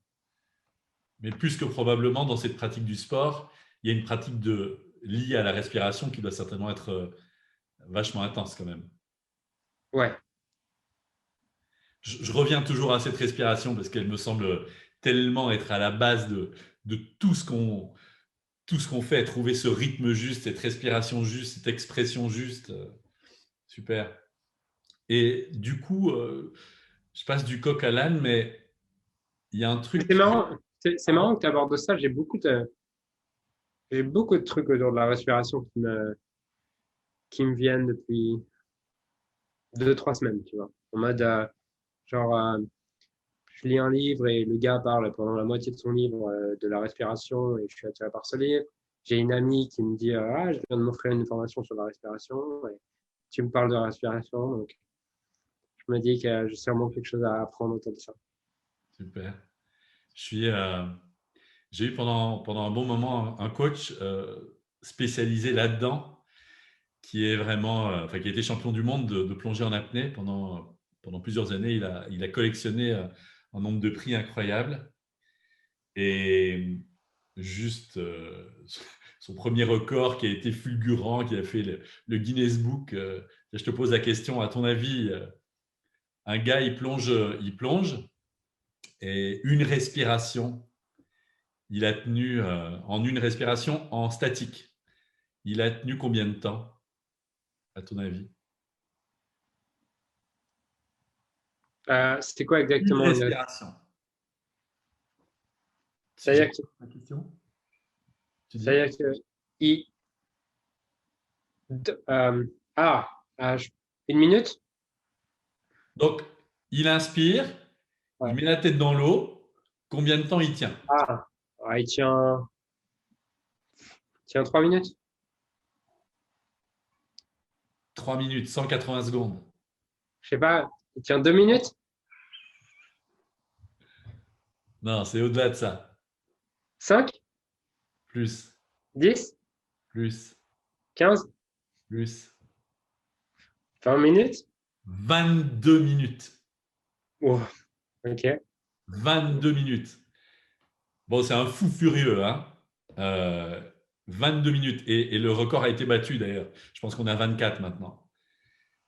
Mais plus que probablement, dans cette pratique du sport, il y a une pratique liée à la respiration qui doit certainement être vachement intense quand même. Ouais. Je reviens toujours à cette respiration parce qu'elle me semble tellement être à la base de tout ce qu'on fait, trouver ce rythme juste, cette respiration juste, cette expression juste. Super. Et du coup, je passe du coq à l'âne, mais il y a un truc C'est qui… marrant, c'est marrant que tu abordes ça. J'ai beaucoup de trucs autour de la respiration qui me viennent depuis 2, 3 semaines, tu vois. En mode, genre, je lis un livre et le gars parle pendant la moitié de son livre de la respiration et je suis attiré par ce livre. J'ai une amie qui me dit, ah, je viens de m'offrir une formation sur la respiration et tu me parles de respiration. Donc, je me dis que j'ai sûrement quelque chose à apprendre autour de ça. Super. Je suis, j'ai eu pendant un bon moment un coach spécialisé là-dedans qui est vraiment, enfin, qui a été champion du monde de plongée en apnée pendant plusieurs années. Il a collectionné un nombre de prix incroyable. Et juste son premier record qui a été fulgurant, qui a fait le Guinness Book. Je te pose la question, à ton avis, un gars, il plonge et une respiration, il a tenu en une respiration en statique. Il a tenu combien de temps, à ton avis? C'était quoi Une exactement respiration. J'ai C'est-à-dire que, la question. Tu dis? c'est-à-dire que il, d- ah, une minute? Donc, il inspire, il Ouais. met la tête dans l'eau. Combien de temps il tient? Il tient 3 minutes. 3 minutes, 180 secondes. Je sais pas, il tient 2 minutes? Non, c'est au-delà de ça. 5? Plus, 10? plus, 15? plus. 20 minutes? 22 minutes. Oh, ok. 22 minutes. Bon, c'est un fou furieux, hein. Euh, 22 minutes. Et le record a été battu d'ailleurs. Je pense qu'on a 24 maintenant.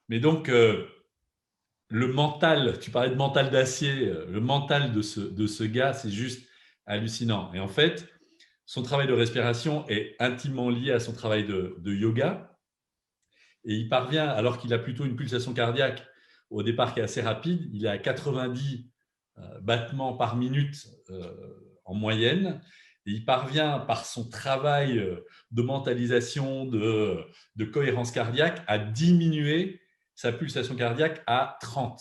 Mais donc, le mental, tu parlais de mental d'acier, le mental de ce gars, c'est juste hallucinant. Et en fait, son travail de respiration est intimement lié à son travail de yoga. Et il parvient, alors qu'il a plutôt une pulsation cardiaque au départ qui est assez rapide, il est à 90 battements par minute en moyenne. Et il parvient par son travail de mentalisation, de cohérence cardiaque, à diminuer sa pulsation cardiaque à 30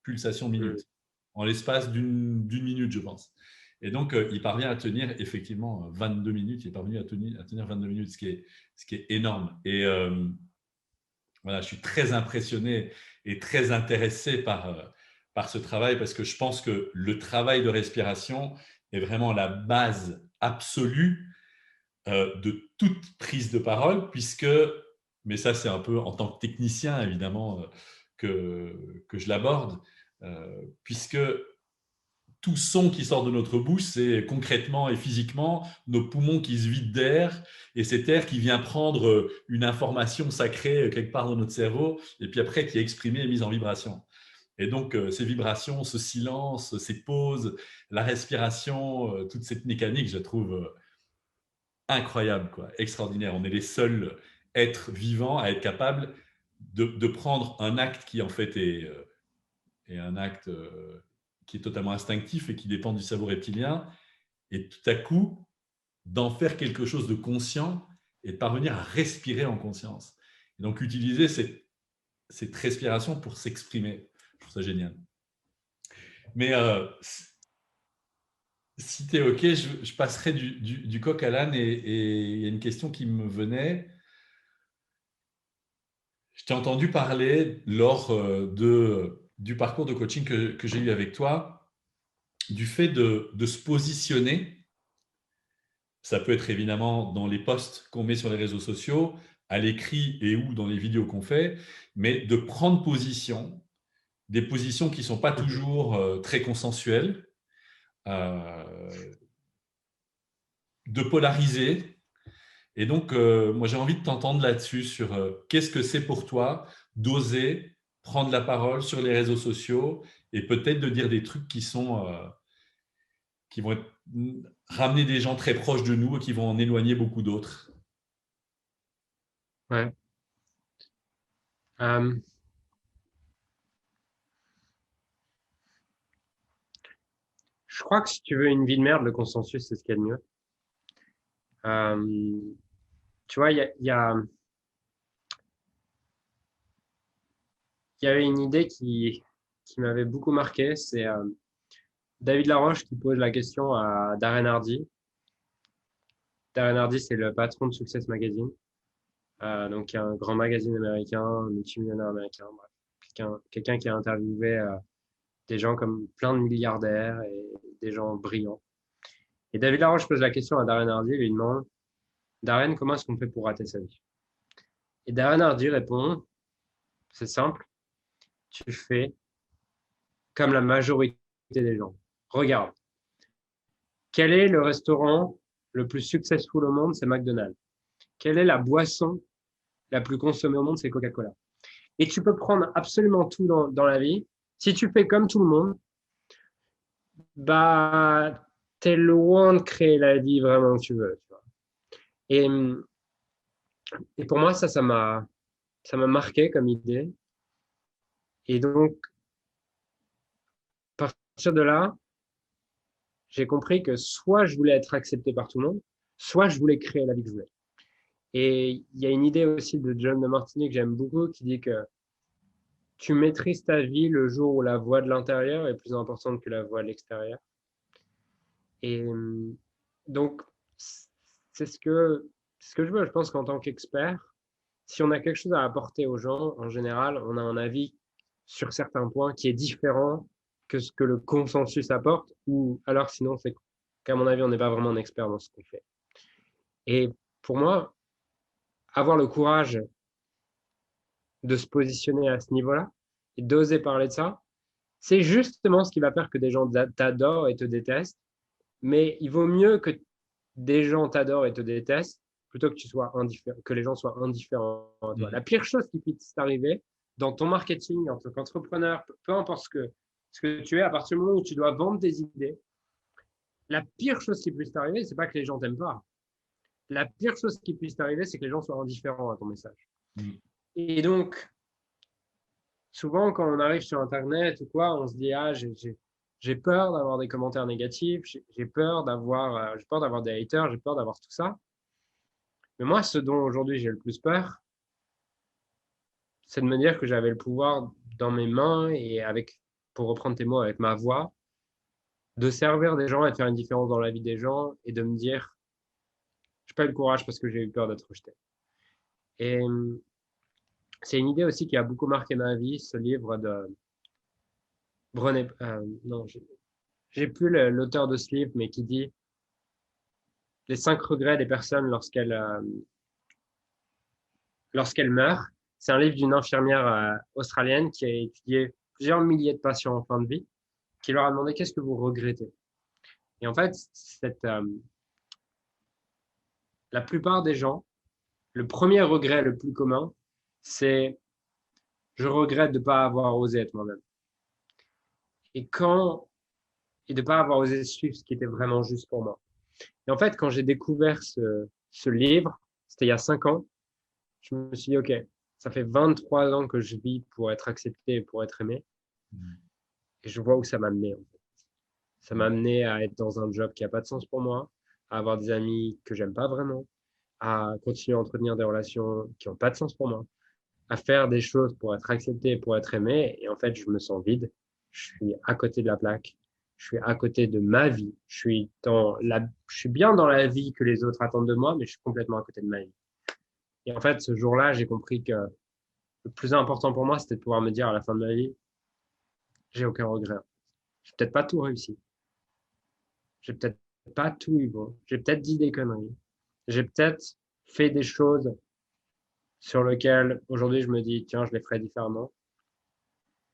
pulsations Hmm. minutes, en l'espace d'une minute, je pense. Et donc, il parvient à tenir effectivement 22 minutes. Il est parvenu à tenir 22 minutes, ce qui est énorme. Et voilà, je suis très impressionné et très intéressé par ce travail parce que je pense que le travail de respiration est vraiment la base absolue de toute prise de parole, puisque, mais ça c'est un peu en tant que technicien évidemment que je l'aborde, puisque tout son qui sort de notre bouche, c'est concrètement et physiquement nos poumons qui se vident d'air, et cet air qui vient prendre une information sacrée quelque part dans notre cerveau, et puis après qui est exprimée et mise en vibration. Et donc, ces vibrations, ce silence, ces pauses, la respiration, toute cette mécanique, je la trouve incroyable, quoi, extraordinaire. On est les seuls êtres vivants à être capables de prendre un acte qui, en fait, est un acte qui est totalement instinctif et qui dépend du cerveau reptilien, et tout à coup, d'en faire quelque chose de conscient et de parvenir à respirer en conscience. Et donc, utiliser cette respiration pour s'exprimer. Je trouve ça génial. Mais si tu es OK, je passerai du coq à l'âne, et il y a une question qui me venait. Je t'ai entendu parler lors du parcours de coaching que j'ai eu avec toi, du fait de se positionner. Ça peut être évidemment dans les posts qu'on met sur les réseaux sociaux, à l'écrit et ou dans les vidéos qu'on fait, mais de prendre position, des positions qui ne sont pas toujours très consensuelles, de polariser. Et donc, moi, j'ai envie de t'entendre là-dessus sur qu'est-ce que c'est pour toi d'oser prendre la parole sur les réseaux sociaux et peut-être de dire des trucs qui vont ramener des gens très proches de nous et qui vont en éloigner beaucoup d'autres. Ouais. Je crois que si tu veux une vie de merde, le consensus, c'est ce qu'il y a de mieux. Tu vois, il y avait une idée qui m'avait beaucoup marqué. C'est David Laroche qui pose la question à Darren Hardy. Darren Hardy, c'est le patron de Success Magazine. Donc, il y a un grand magazine américain, un multimillionnaire américain, bref. Quelqu'un qui a interviewé des gens comme plein de milliardaires et des gens brillants. Et David Laroche pose la question à Darren Hardy, lui demande, Darren, comment est-ce qu'on fait pour rater sa vie? Et Darren Hardy répond, c'est simple, tu fais comme la majorité des gens. Regarde, quel est le restaurant le plus successful au monde? C'est McDonald's. Quelle est la boisson la plus consommée au monde? C'est Coca-Cola. Et tu peux prendre absolument tout dans la vie. Si tu fais comme tout le monde, bah, t'es loin de créer la vie vraiment que tu veux. Tu vois. Et, et pour moi, ça m'a marqué comme idée. Et donc, à partir de là, j'ai compris que soit je voulais être accepté par tout le monde, soit je voulais créer la vie que je voulais. Et il y a une idée aussi de John de Martini que j'aime beaucoup qui dit que tu maîtrises ta vie le jour où la voix de l'intérieur est plus importante que la voix de l'extérieur. Et donc, c'est ce que je veux. Je pense qu'en tant qu'expert, si on a quelque chose à apporter aux gens, en général, on a un avis sur certains points qui est différent que ce que le consensus apporte, ou alors sinon, c'est qu'à mon avis, on n'est pas vraiment un expert dans ce qu'on fait. Et pour moi, avoir le courage de se positionner à ce niveau-là et d'oser parler de ça, c'est justement ce qui va faire que des gens t'adorent et te détestent. Mais il vaut mieux que des gens t'adorent et te détestent plutôt que que les gens soient indifférents à toi. La pire chose qui puisse t'arriver dans ton marketing en tant qu'entrepreneur, peu importe ce que tu es, à partir du moment où tu dois vendre des idées, la pire chose qui puisse t'arriver, c'est pas que les gens t'aiment pas. La pire chose qui puisse t'arriver, c'est que les gens soient indifférents à ton message. Et donc, souvent, quand on arrive sur Internet ou quoi, on se dit, ah, j'ai peur d'avoir des commentaires négatifs, j'ai peur d'avoir des haters, j'ai peur d'avoir tout ça. Mais moi, ce dont aujourd'hui j'ai le plus peur, c'est de me dire que j'avais le pouvoir dans mes mains et pour reprendre tes mots, avec ma voix, de servir des gens et de faire une différence dans la vie des gens et de me dire, je n'ai pas eu le courage parce que j'ai eu peur d'être rejeté. Et c'est une idée aussi qui a beaucoup marqué ma vie, ce livre de Brené, non, j'ai plus l'auteur de ce livre, mais qui dit les 5 regrets des personnes lorsqu'elles meurent. C'est un livre d'une infirmière australienne qui a étudié plusieurs milliers de patients en fin de vie qui leur a demandé qu'est-ce que vous regrettez. Et en fait, la plupart des gens, le premier regret le plus commun, c'est je regrette de ne pas avoir osé être moi-même. Et de ne pas avoir osé suivre ce qui était vraiment juste pour moi. Et en fait, quand j'ai découvert ce livre, c'était il y a 5 ans, je me suis dit, OK, ça fait 23 ans que je vis pour être accepté et pour être aimé. Et je vois où ça m'a amené. En fait. Ça m'a amené à être dans un job qui n'a pas de sens pour moi, à avoir des amis que j'aime pas vraiment, à continuer à entretenir des relations qui n'ont pas de sens pour moi, à faire des choses pour être accepté, pour être aimé. Et en fait, je me sens vide. Je suis à côté de la plaque. Je suis à côté de ma vie. Je suis bien dans la vie que les autres attendent de moi, mais je suis complètement à côté de ma vie. Et en fait, ce jour-là, j'ai compris que le plus important pour moi, c'était de pouvoir me dire à la fin de ma vie, j'ai aucun regret. J'ai peut-être pas tout réussi. J'ai peut-être pas tout eu bon. J'ai peut-être dit des conneries. J'ai peut-être fait des choses sur lesquelles aujourd'hui je me dis, tiens, je les ferais différemment.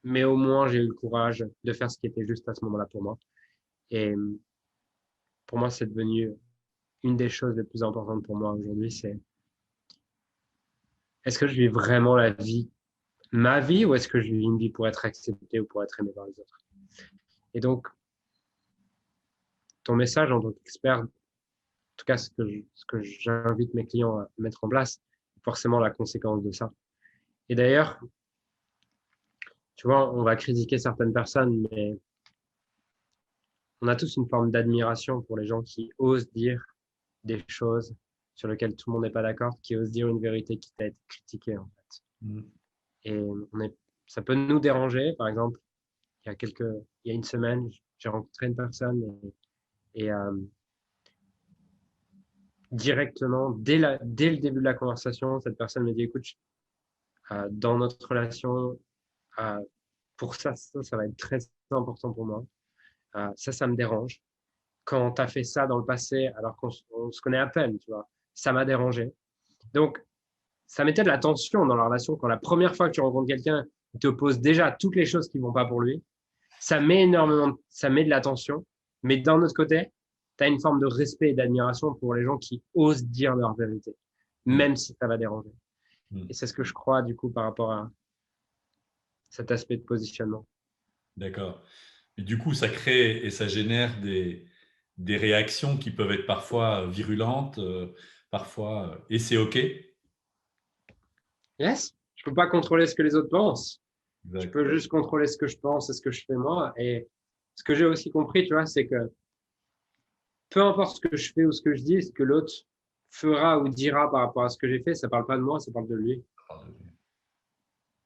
Mais au moins, j'ai eu le courage de faire ce qui était juste à ce moment-là pour moi. Et pour moi, c'est devenu une des choses les plus importantes pour moi aujourd'hui, c'est est-ce que je vis vraiment ma vie, ou est-ce que je vis une vie pour être accepté ou pour être aimé par les autres? Et donc, ton message en tant qu'expert, en tout cas, ce que j'invite mes clients à mettre en place, c'est forcément la conséquence de ça. Et d'ailleurs, tu vois, on va critiquer certaines personnes, mais on a tous une forme d'admiration pour les gens qui osent dire des choses sur lesquelles tout le monde n'est pas d'accord, qui osent dire une vérité qui t'a été critiquée, en fait. Et ça peut nous déranger. Par exemple, il y a une semaine, j'ai rencontré une personne et directement, dès le début de la conversation, cette personne me dit, écoute, dans notre relation, pour ça va être très important pour moi. Ça me dérange. Quand tu as fait ça dans le passé, alors qu'on se connaît à peine, tu vois, ça m'a dérangé. Donc, ça mettait de la tension dans la relation. Quand la première fois que tu rencontres quelqu'un, il te pose déjà toutes les choses qui vont pas pour lui. Ça met de la tension. Mais d'un autre côté, tu as une forme de respect et d'admiration pour les gens qui osent dire leur vérité, même si ça va déranger. Et c'est ce que je crois, du coup, par rapport à cet aspect de positionnement. D'accord. Et du coup, ça crée et ça génère des réactions qui peuvent être parfois virulentes, parfois, et c'est OK. Yes, je peux pas contrôler ce que les autres pensent. Je Exact. peux juste contrôler ce que je pense et ce que je fais moi. Et ce que j'ai aussi compris, tu vois, c'est que peu importe ce que je fais ou ce que je dis, ce que l'autre fera ou dira par rapport à ce que j'ai fait, ça parle pas de moi, ça parle de lui.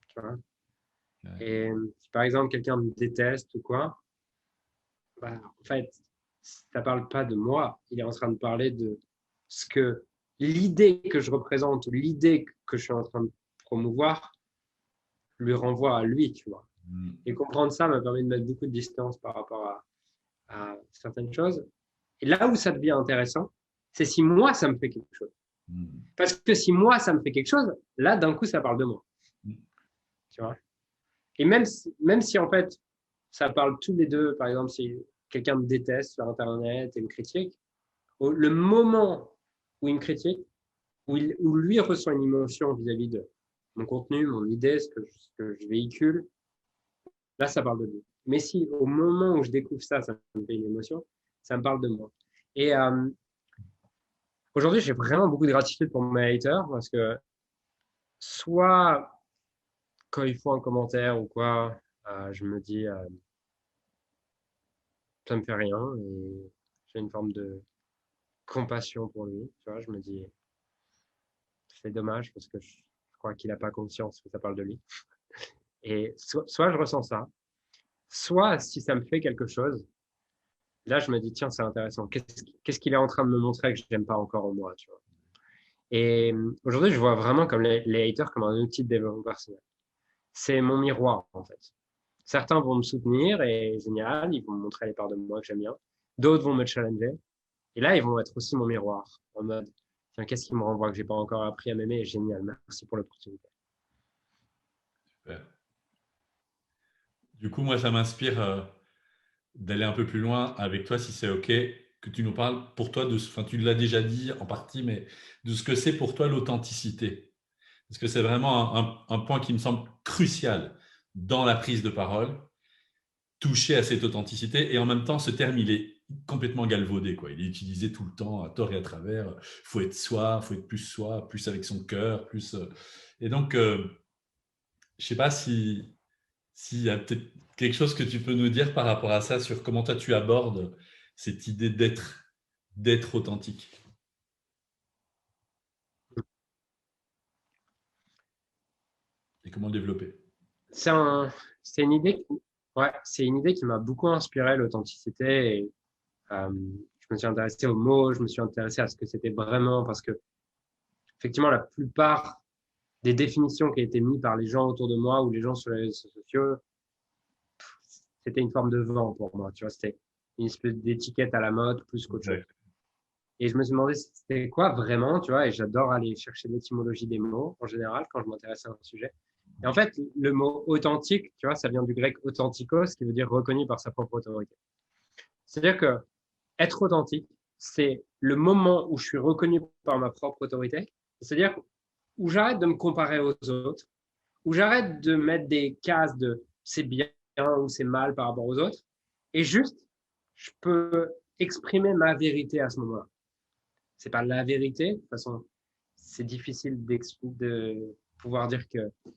Tu vois. Ouais. Et si par exemple quelqu'un me déteste ou quoi, bah, en fait, ça parle pas de moi. Il est en train de parler de ce que l'idée que je représente ou l'idée que je suis en train de promouvoir lui renvoie à lui, tu vois. Et comprendre ça m'a permis de mettre beaucoup de distance par rapport à certaines choses. Et là où ça devient intéressant, c'est si moi, ça me fait quelque chose. Parce que si moi, ça me fait quelque chose, là, d'un coup, ça parle de moi. Tu vois. Et même si, en fait, ça parle tous les deux, par exemple, si quelqu'un me déteste sur Internet et me critique, le moment où il me critique, où lui ressent une émotion vis-à-vis de mon contenu, mon idée, ce que je véhicule, là, ça parle de lui. Mais si au moment où je découvre ça, ça me fait une émotion, ça me parle de moi. Et aujourd'hui, j'ai vraiment beaucoup de gratitude pour mes haters parce que soit quand ils font un commentaire ou quoi, je me dis ça me fait rien et j'ai une forme de compassion pour lui. Tu vois, je me dis c'est dommage parce que je crois qu'il n'a pas conscience que ça parle de lui. Et soit je ressens ça, soit si ça me fait quelque chose, là je me dis tiens c'est intéressant. Qu'est-ce qu'il est en train de me montrer que je n'aime pas encore en moi, tu vois. Et aujourd'hui je vois vraiment comme les haters comme un outil de développement personnel. C'est mon miroir en fait. Certains vont me soutenir et génial, ils vont me montrer les parts de moi que j'aime bien. D'autres vont me challenger. Et là, ils vont être aussi mon miroir, en mode, tiens, qu'est-ce qui me renvoie que j'ai pas encore appris à m'aimer? Génial, merci pour l'opportunité. Super. Du coup, moi, ça m'inspire d'aller un peu plus loin avec toi, si c'est OK, que tu nous parles pour toi enfin, tu l'as déjà dit en partie, mais de ce que c'est pour toi l'authenticité. Parce que c'est vraiment un point qui me semble crucial dans la prise de parole, toucher à cette authenticité. Et en même temps, ce terme, il est complètement galvaudé, quoi. Il est utilisé tout le temps, à tort et à travers. Il faut être soi, plus avec son cœur, plus. Et donc, je ne sais pas s'il y a peut-être quelque chose que tu peux nous dire par rapport à ça, sur comment toi tu abordes cette idée d'être authentique. Et comment le développer. C'est c'est une idée ouais, c'est une idée qui m'a beaucoup inspiré, l'authenticité. Et, je me suis intéressé aux mots, je me suis intéressé à ce que c'était vraiment, parce que effectivement, la plupart des définitions qui ont été mises par les gens autour de moi ou les gens sur les réseaux sociaux, c'était une forme de vent pour moi. Tu vois, c'était une espèce d'étiquette à la mode plus qu'autre chose. Exact. Et je me suis demandé c'était quoi vraiment, tu vois, et j'adore aller chercher l'étymologie des mots en général quand je m'intéresse à un sujet. Et en fait, le mot authentique, tu vois, ça vient du grec authentikos, qui veut dire reconnu par sa propre autorité. C'est-à-dire que être authentique, c'est le moment où je suis reconnu par ma propre autorité, c'est-à-dire où j'arrête de me comparer aux autres, où j'arrête de mettre des cases de c'est bien ou c'est mal par rapport aux autres, et juste, je peux exprimer ma vérité à ce moment-là. C'est pas la vérité, de toute façon, c'est difficile de pouvoir dire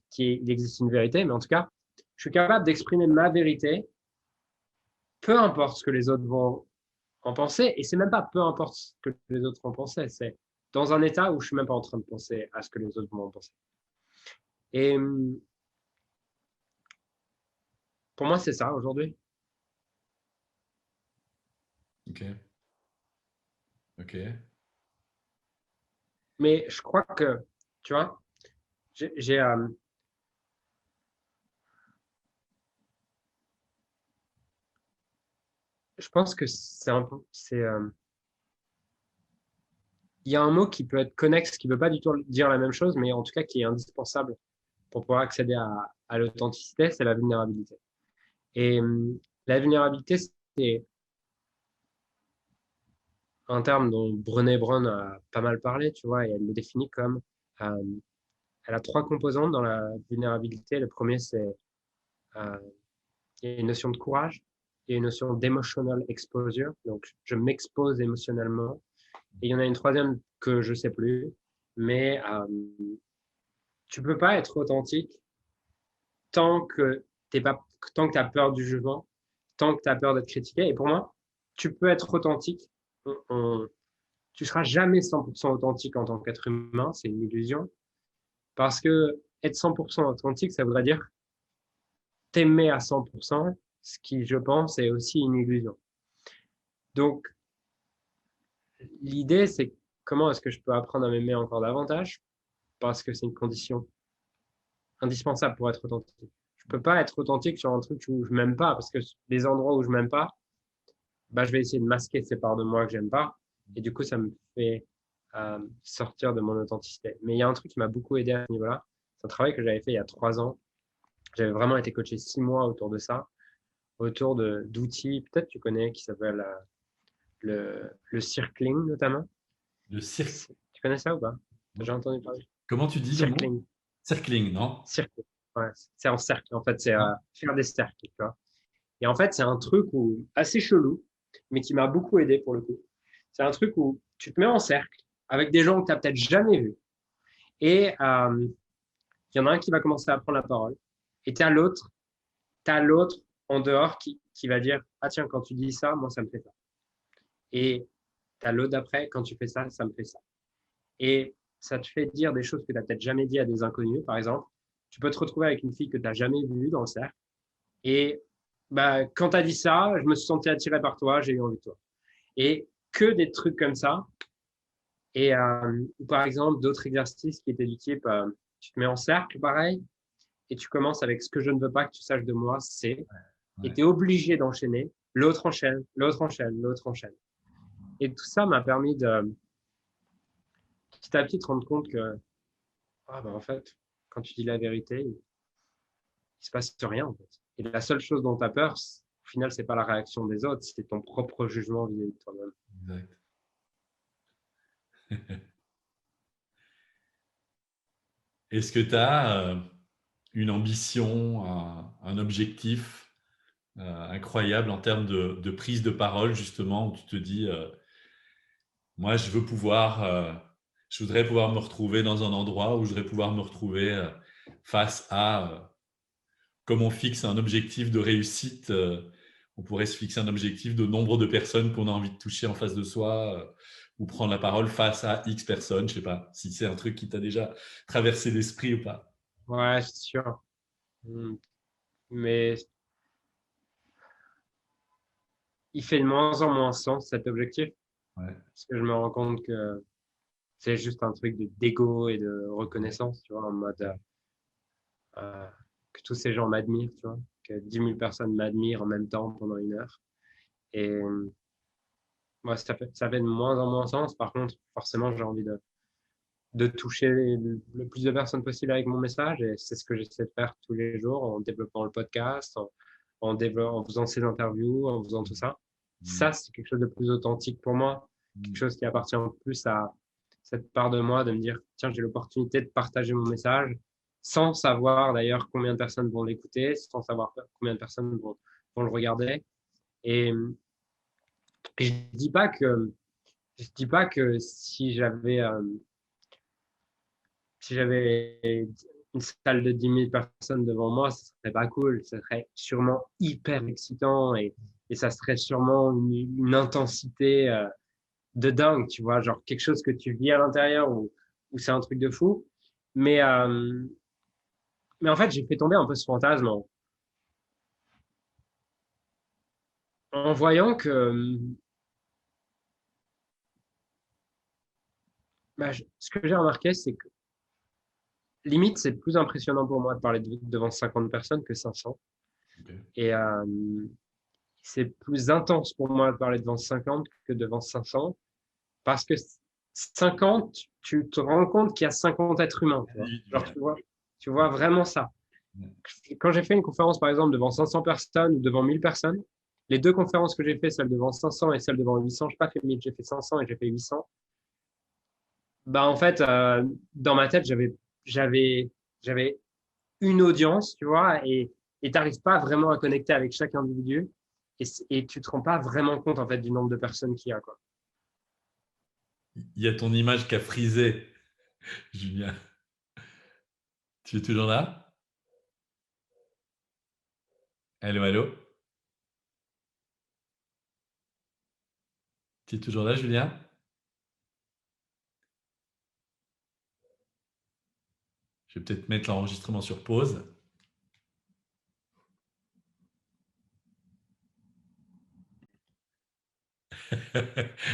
qu'il existe une vérité, mais en tout cas, je suis capable d'exprimer ma vérité, peu importe ce que les autres vont en penser, et c'est même pas peu importe ce que les autres vont penser, c'est dans un état où je suis même pas en train de penser à ce que les autres vont en penser. Et pour moi, c'est ça aujourd'hui. Ok. Ok. Mais je crois que, tu vois, j'ai je pense que c'est un peu, il y a un mot qui peut être connexe, qui ne veut pas du tout dire la même chose, mais en tout cas qui est indispensable pour pouvoir accéder à l'authenticité, c'est la vulnérabilité. Et la vulnérabilité, c'est un terme dont Brené Brown a pas mal parlé, tu vois, et elle le définit comme, euh, elle a trois composantes dans la vulnérabilité. Le premier, c'est euh, il y a une notion de courage, il y a une notion d'emotional exposure, donc je m'expose émotionnellement. Et il y en a une troisième que je sais plus, mais tu peux pas être authentique tant que tant que tu as peur du jugement, tant que tu as peur d'être critiqué. Et pour moi, tu peux être authentique. Tu seras jamais 100% authentique en tant qu'être humain, c'est une illusion. Parce que être 100% authentique, ça voudrait dire t'aimer à 100%, ce qui, je pense, est aussi une illusion. Donc, l'idée, c'est comment est-ce que je peux apprendre à m'aimer encore davantage, parce que c'est une condition indispensable pour être authentique. Je peux pas être authentique sur un truc où je m'aime pas, parce que les endroits où je m'aime pas, bah, je vais essayer de masquer ces parts de moi que j'aime pas. Et du coup, ça me fait sortir de mon authenticité. Mais il y a un truc qui m'a beaucoup aidé à ce niveau-là. C'est un travail que j'avais fait il y a 3 ans. J'avais vraiment été coaché 6 mois autour de ça, autour d'outils, peut-être tu connais, qui s'appelle le circling notamment. Le cirque. Tu connais ça ou pas? J'ai entendu parler. Comment tu dis le mot? Circling. Circling, non? Circle. Ouais, c'est en cercle. En fait, c'est Non. faire des cercles. Tu vois. Et en fait, c'est un truc assez chelou, mais qui m'a beaucoup aidé pour le coup. C'est un truc où tu te mets en cercle avec des gens que tu n'as peut-être jamais vus. Et il y en a un qui va commencer à prendre la parole. Et t'as l'autre en dehors qui va dire, ah tiens, quand tu dis ça, moi, ça me fait ça. Et tu as l'autre d'après, quand tu fais ça, ça me fait ça. Et ça te fait dire des choses que tu n'as peut-être jamais dit à des inconnus, par exemple. Tu peux te retrouver avec une fille que tu n'as jamais vue dans le cercle. Et bah, quand tu as dit ça, je me suis senti attiré par toi, j'ai eu envie de toi. Et que des trucs comme ça. Et ou par exemple, d'autres exercices qui étaient du type, tu te mets en cercle, pareil, et tu commences avec ce que je ne veux pas que tu saches de moi, c'est, et Ouais. tu es obligé d'enchaîner. L'autre enchaîne, l'autre enchaîne, l'autre enchaîne. Et tout ça m'a permis de petit à petit te rendre compte que, ah ben en fait, quand tu dis la vérité, il se passe rien en fait. Et la seule chose dont tu as peur, au final, c'est pas la réaction des autres, c'est ton propre jugement vis-à-vis de toi-même. Exact. Est-ce que tu as une ambition, un objectif incroyable en termes de prise de parole, justement, où tu te dis, moi, je voudrais pouvoir me retrouver dans un endroit où je voudrais pouvoir me retrouver face à, comme on fixe un objectif de réussite, on pourrait se fixer un objectif de nombre de personnes qu'on a envie de toucher en face de soi, ou prendre la parole face à X personnes. Je ne sais pas si c'est un truc qui t'a déjà traversé l'esprit ou pas. Ouais, c'est sûr. Mais il fait de moins en moins sens cet objectif Ouais. parce que je me rends compte que c'est juste un truc d'ego et de reconnaissance, tu vois, en mode que tous ces gens m'admirent, tu vois, que 10 000 personnes m'admirent en même temps pendant 1 heure. Et moi, ça fait de moins en moins sens. Par contre, forcément, j'ai envie de toucher le plus de personnes possible avec mon message et c'est ce que j'essaie de faire tous les jours en développant le podcast, en faisant ces interviews, en faisant tout ça. Mm. Ça, c'est quelque chose de plus authentique pour moi, quelque Mm. chose qui appartient plus à cette part de moi de me dire, tiens, j'ai l'opportunité de partager mon message sans savoir d'ailleurs combien de personnes vont l'écouter, sans savoir combien de personnes vont le regarder. Et, et je dis pas que si j'avais une salle de 10 000 personnes devant moi, ce serait pas cool. Ce serait sûrement hyper excitant et ça serait sûrement une intensité de dingue, tu vois, genre quelque chose que tu vis à l'intérieur ou c'est un truc de fou. Mais, euh, mais en fait, j'ai fait tomber un peu ce fantasme en voyant que ce que j'ai remarqué, c'est que limite, c'est plus impressionnant pour moi de parler devant 50 personnes que 500. Okay. Et c'est plus intense pour moi de parler devant 50 que devant 500 parce que 50, tu te rends compte qu'il y a 50 êtres humains. Tu vois, genre, Ouais. tu vois vraiment ça. Quand j'ai fait une conférence, par exemple, devant 500 personnes ou devant 1000 personnes, les deux conférences que j'ai fait, celle devant 500 et celle devant 800, je n'ai pas fait 1000, j'ai fait 500 et j'ai fait 800. Bah, en fait, dans ma tête, j'avais, j'avais une audience, tu vois, et tu n'arrives pas vraiment à connecter avec chaque individu et tu te rends pas vraiment compte, en fait, du nombre de personnes qu'il y a, quoi. Il y a ton image qui a frisé, Julien. Tu es toujours là? Allô, allô? Tu es toujours là, Julien? Je vais peut-être mettre l'enregistrement sur pause.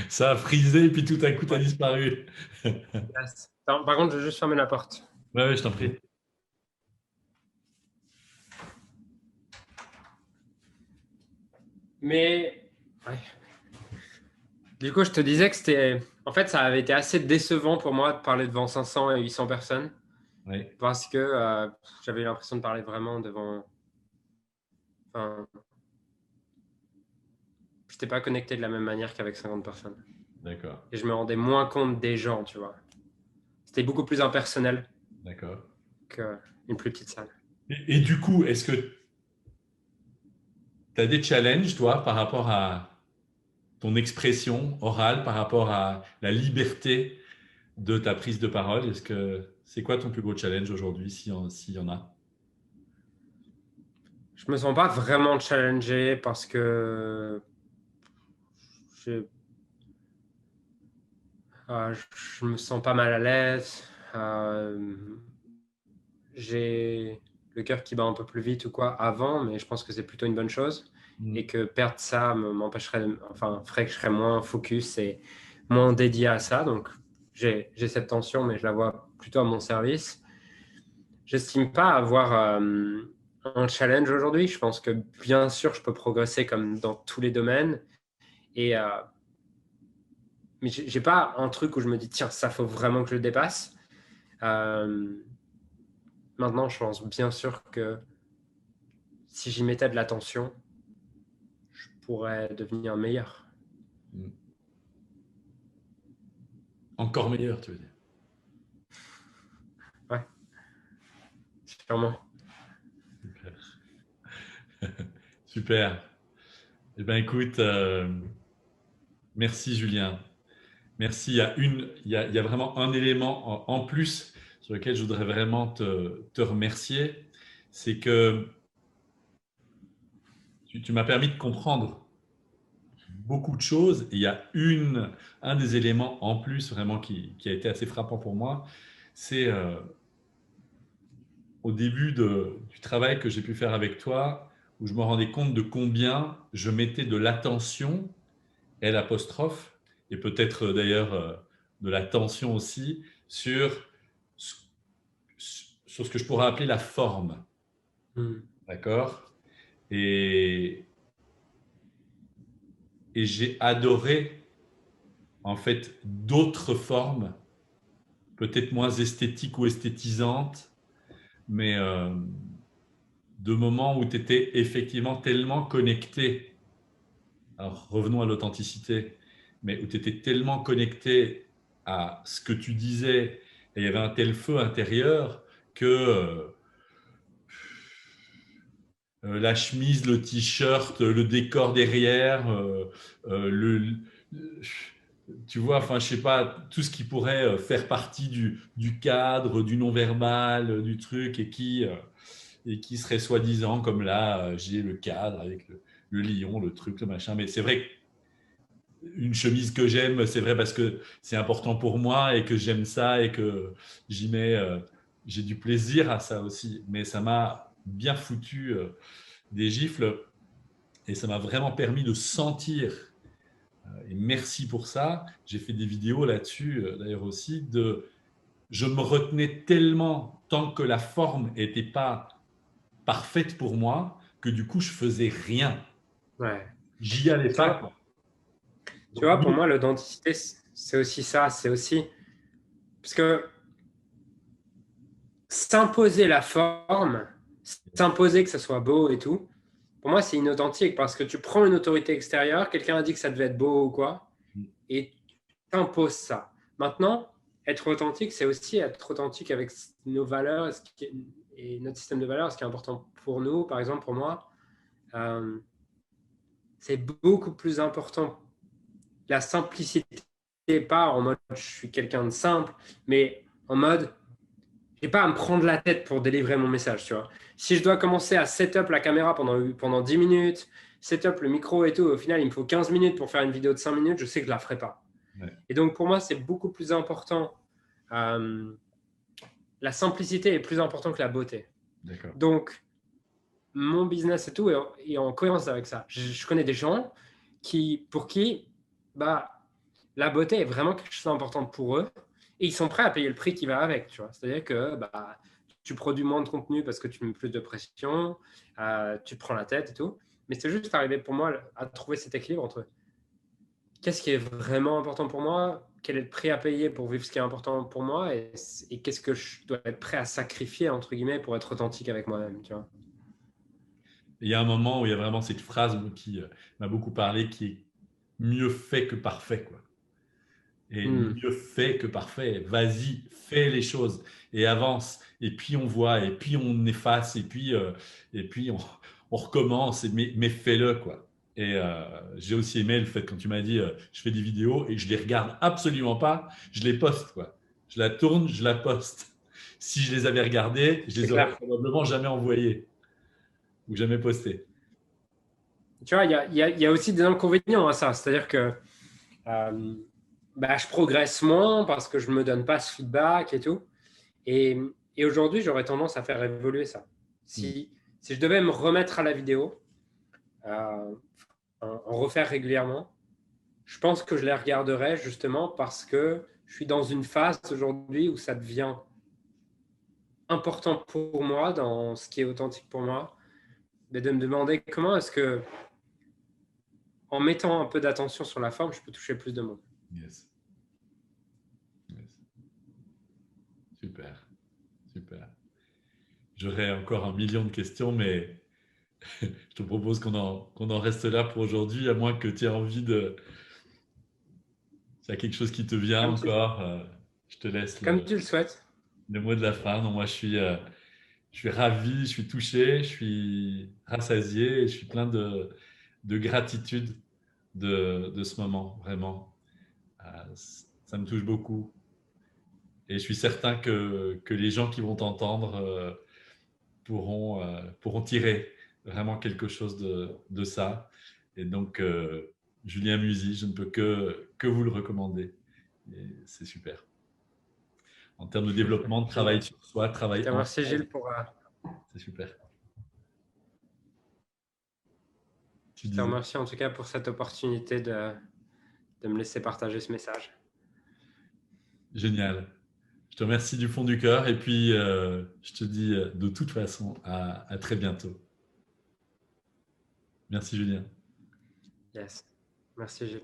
Ça a frisé et puis tout à coup, tu as Ouais. disparu. Yes. Par contre, je vais juste fermer la porte. Ouais, ouais, je t'en prie. Mais ouais. Du coup, je te disais que en fait, ça avait été assez décevant pour moi de parler devant 500 et 800 personnes Ouais. parce que j'avais l'impression de parler vraiment devant. Enfin, je n'étais pas connecté de la même manière qu'avec 50 personnes. D'accord. Et je me rendais moins compte des gens, tu vois. C'était beaucoup plus impersonnel D'accord. qu'une plus petite salle. Et du coup, est-ce que tu as des challenges, toi, par rapport à ton expression orale, par rapport à la liberté de ta prise de parole? Est-ce que c'est quoi ton plus gros challenge aujourd'hui, s'il y en a? Je me sens pas vraiment challengé parce que je, je me sens pas mal à l'aise. Euh, j'ai le cœur qui bat un peu plus vite ou quoi avant, mais je pense que c'est plutôt une bonne chose et Mm. que perdre ça m'empêcherait, enfin, ferait que je serais moins focus et moins dédié à ça. Donc, j'ai cette tension, mais je la vois plutôt à mon service. J'estime pas avoir un challenge aujourd'hui. Je pense que bien sûr, je peux progresser comme dans tous les domaines. Et, mais j'ai pas un truc où je me dis, tiens, ça faut vraiment que je le dépasse. Euh, Maintenant, je pense bien sûr que si j'y mettais de l'attention, pourrais devenir meilleur. Encore meilleur, tu veux dire? Ouais, sûrement. Super. Eh bien, écoute, merci Julien. Merci. Il y a vraiment un élément en plus sur lequel je voudrais vraiment te remercier. C'est que tu m'as permis de comprendre beaucoup de choses. Et il y a un des éléments en plus vraiment qui a été assez frappant pour moi. C'est au début du travail que j'ai pu faire avec toi, où je me rendais compte de combien je mettais de l'attention, L apostrophe, et peut-être d'ailleurs de l'attention aussi, sur ce que je pourrais appeler la forme. D'accord? Et, et j'ai adoré en fait d'autres formes, peut-être moins esthétiques ou esthétisantes, mais de moments où tu étais effectivement tellement connecté. Alors revenons à l'authenticité, mais où tu étais tellement connecté à ce que tu disais, et il y avait un tel feu intérieur que la chemise, le t-shirt, le décor derrière, tu vois, enfin, je sais pas, tout ce qui pourrait faire partie du cadre, du non-verbal, du truc, et qui serait soi-disant comme là, j'ai le cadre avec le lion, le truc, le machin. Mais c'est vrai qu'une chemise que j'aime, c'est vrai parce que c'est important pour moi et que j'aime ça et que j'y mets, j'ai du plaisir à ça aussi. Mais ça m'a bien foutu des gifles et ça m'a vraiment permis de sentir, et merci pour ça, j'ai fait des vidéos là-dessus d'ailleurs aussi, je me retenais tellement tant que la forme n'était pas parfaite pour moi que du coup je faisais rien, Ouais. j'y allais Tu pas vois, quoi. tu Donc, vois, pour moi, l'authenticité, c'est aussi ça. C'est aussi parce que s'imposer la forme, s'imposer que ça soit beau et tout, pour moi, c'est inauthentique parce que tu prends une autorité extérieure, quelqu'un a dit que ça devait être beau ou quoi, et tu t'imposes ça. Maintenant, être authentique, c'est aussi être authentique avec nos valeurs et notre système de valeurs, ce qui est important pour nous, par exemple pour moi. Euh, c'est beaucoup plus important la simplicité, pas en mode je suis quelqu'un de simple, mais en mode j'ai pas à me prendre la tête pour délivrer mon message, tu vois. Si je dois commencer à set-up la caméra pendant 10 minutes, set-up le micro et tout, au final, il me faut 15 minutes pour faire une vidéo de 5 minutes, je sais que je la ferai pas. ouais, Et donc, pour moi, c'est beaucoup plus important. Euh, la simplicité est plus importante que la beauté. d'accord. Donc, mon business et tout est en cohérence avec ça. Je connais des gens pour qui bah, la beauté est vraiment quelque chose d'important pour eux et ils sont prêts à payer le prix qui va avec. Tu vois. C'est-à-dire que bah, tu produis moins de contenu parce que tu mets plus de pression, tu te prends la tête et tout. Mais c'est juste arrivé pour moi à trouver cet équilibre entre qu'est-ce qui est vraiment important pour moi, quel est le prix à payer pour vivre ce qui est important pour moi et qu'est-ce que je dois être prêt à sacrifier, entre guillemets, pour être authentique avec moi-même. Tu vois. Il y a un moment où il y a vraiment cette phrase qui m'a beaucoup parlé, qui est mieux fait que parfait, quoi. Et mieux fait que parfait. Vas-y, fais les choses et avance. Et puis on voit, et puis on efface, et puis on recommence, mais fais-le, quoi. Et j'ai aussi aimé le fait quand tu m'as dit je fais des vidéos et je les regarde absolument pas, je les poste, quoi. Je la tourne, je la poste. Si je les avais regardées, je C'est les aurais clair. probablement jamais envoyées ou jamais postées. Tu vois, il y a aussi des inconvénients à ça. C'est-à-dire que euh, bah, je progresse moins parce que je ne me donne pas ce feedback et tout. Et, et aujourd'hui, j'aurais tendance à faire évoluer ça. Mm. Si je devais me remettre à la vidéo, en refaire régulièrement, je pense que je les regarderais justement parce que je suis dans une phase aujourd'hui où ça devient important pour moi, dans ce qui est authentique pour moi, mais de me demander comment est-ce que, en mettant un peu d'attention sur la forme, je peux toucher plus de monde. Yes. Yes. Super, super. J'aurais encore un million de questions, mais Je te propose qu'on en reste là pour aujourd'hui, à moins que tu aies envie de... S'il y a quelque chose qui te vient Comme tu, encore, je te laisse comme tu le souhaites. le mot de la fin. Non, moi, je suis ravi, je suis touché, je suis rassasié et je suis plein de gratitude de ce moment, vraiment. Ça me touche beaucoup. Et je suis certain que les gens qui vont t'entendre pourront tirer vraiment quelque chose de ça. Et donc, Julien Musi, je ne peux que vous le recommander. Et c'est super. En termes de développement, de travail Génial. sur soi, Je travail te en remercie, soi, Gilles, pour, c'est super. Tu je te disais. remercie en tout cas pour cette opportunité de me laisser partager ce message. Génial. Je te remercie du fond du cœur et puis je te dis de toute façon à très bientôt. Merci Julien. Yes. Merci, Gilles.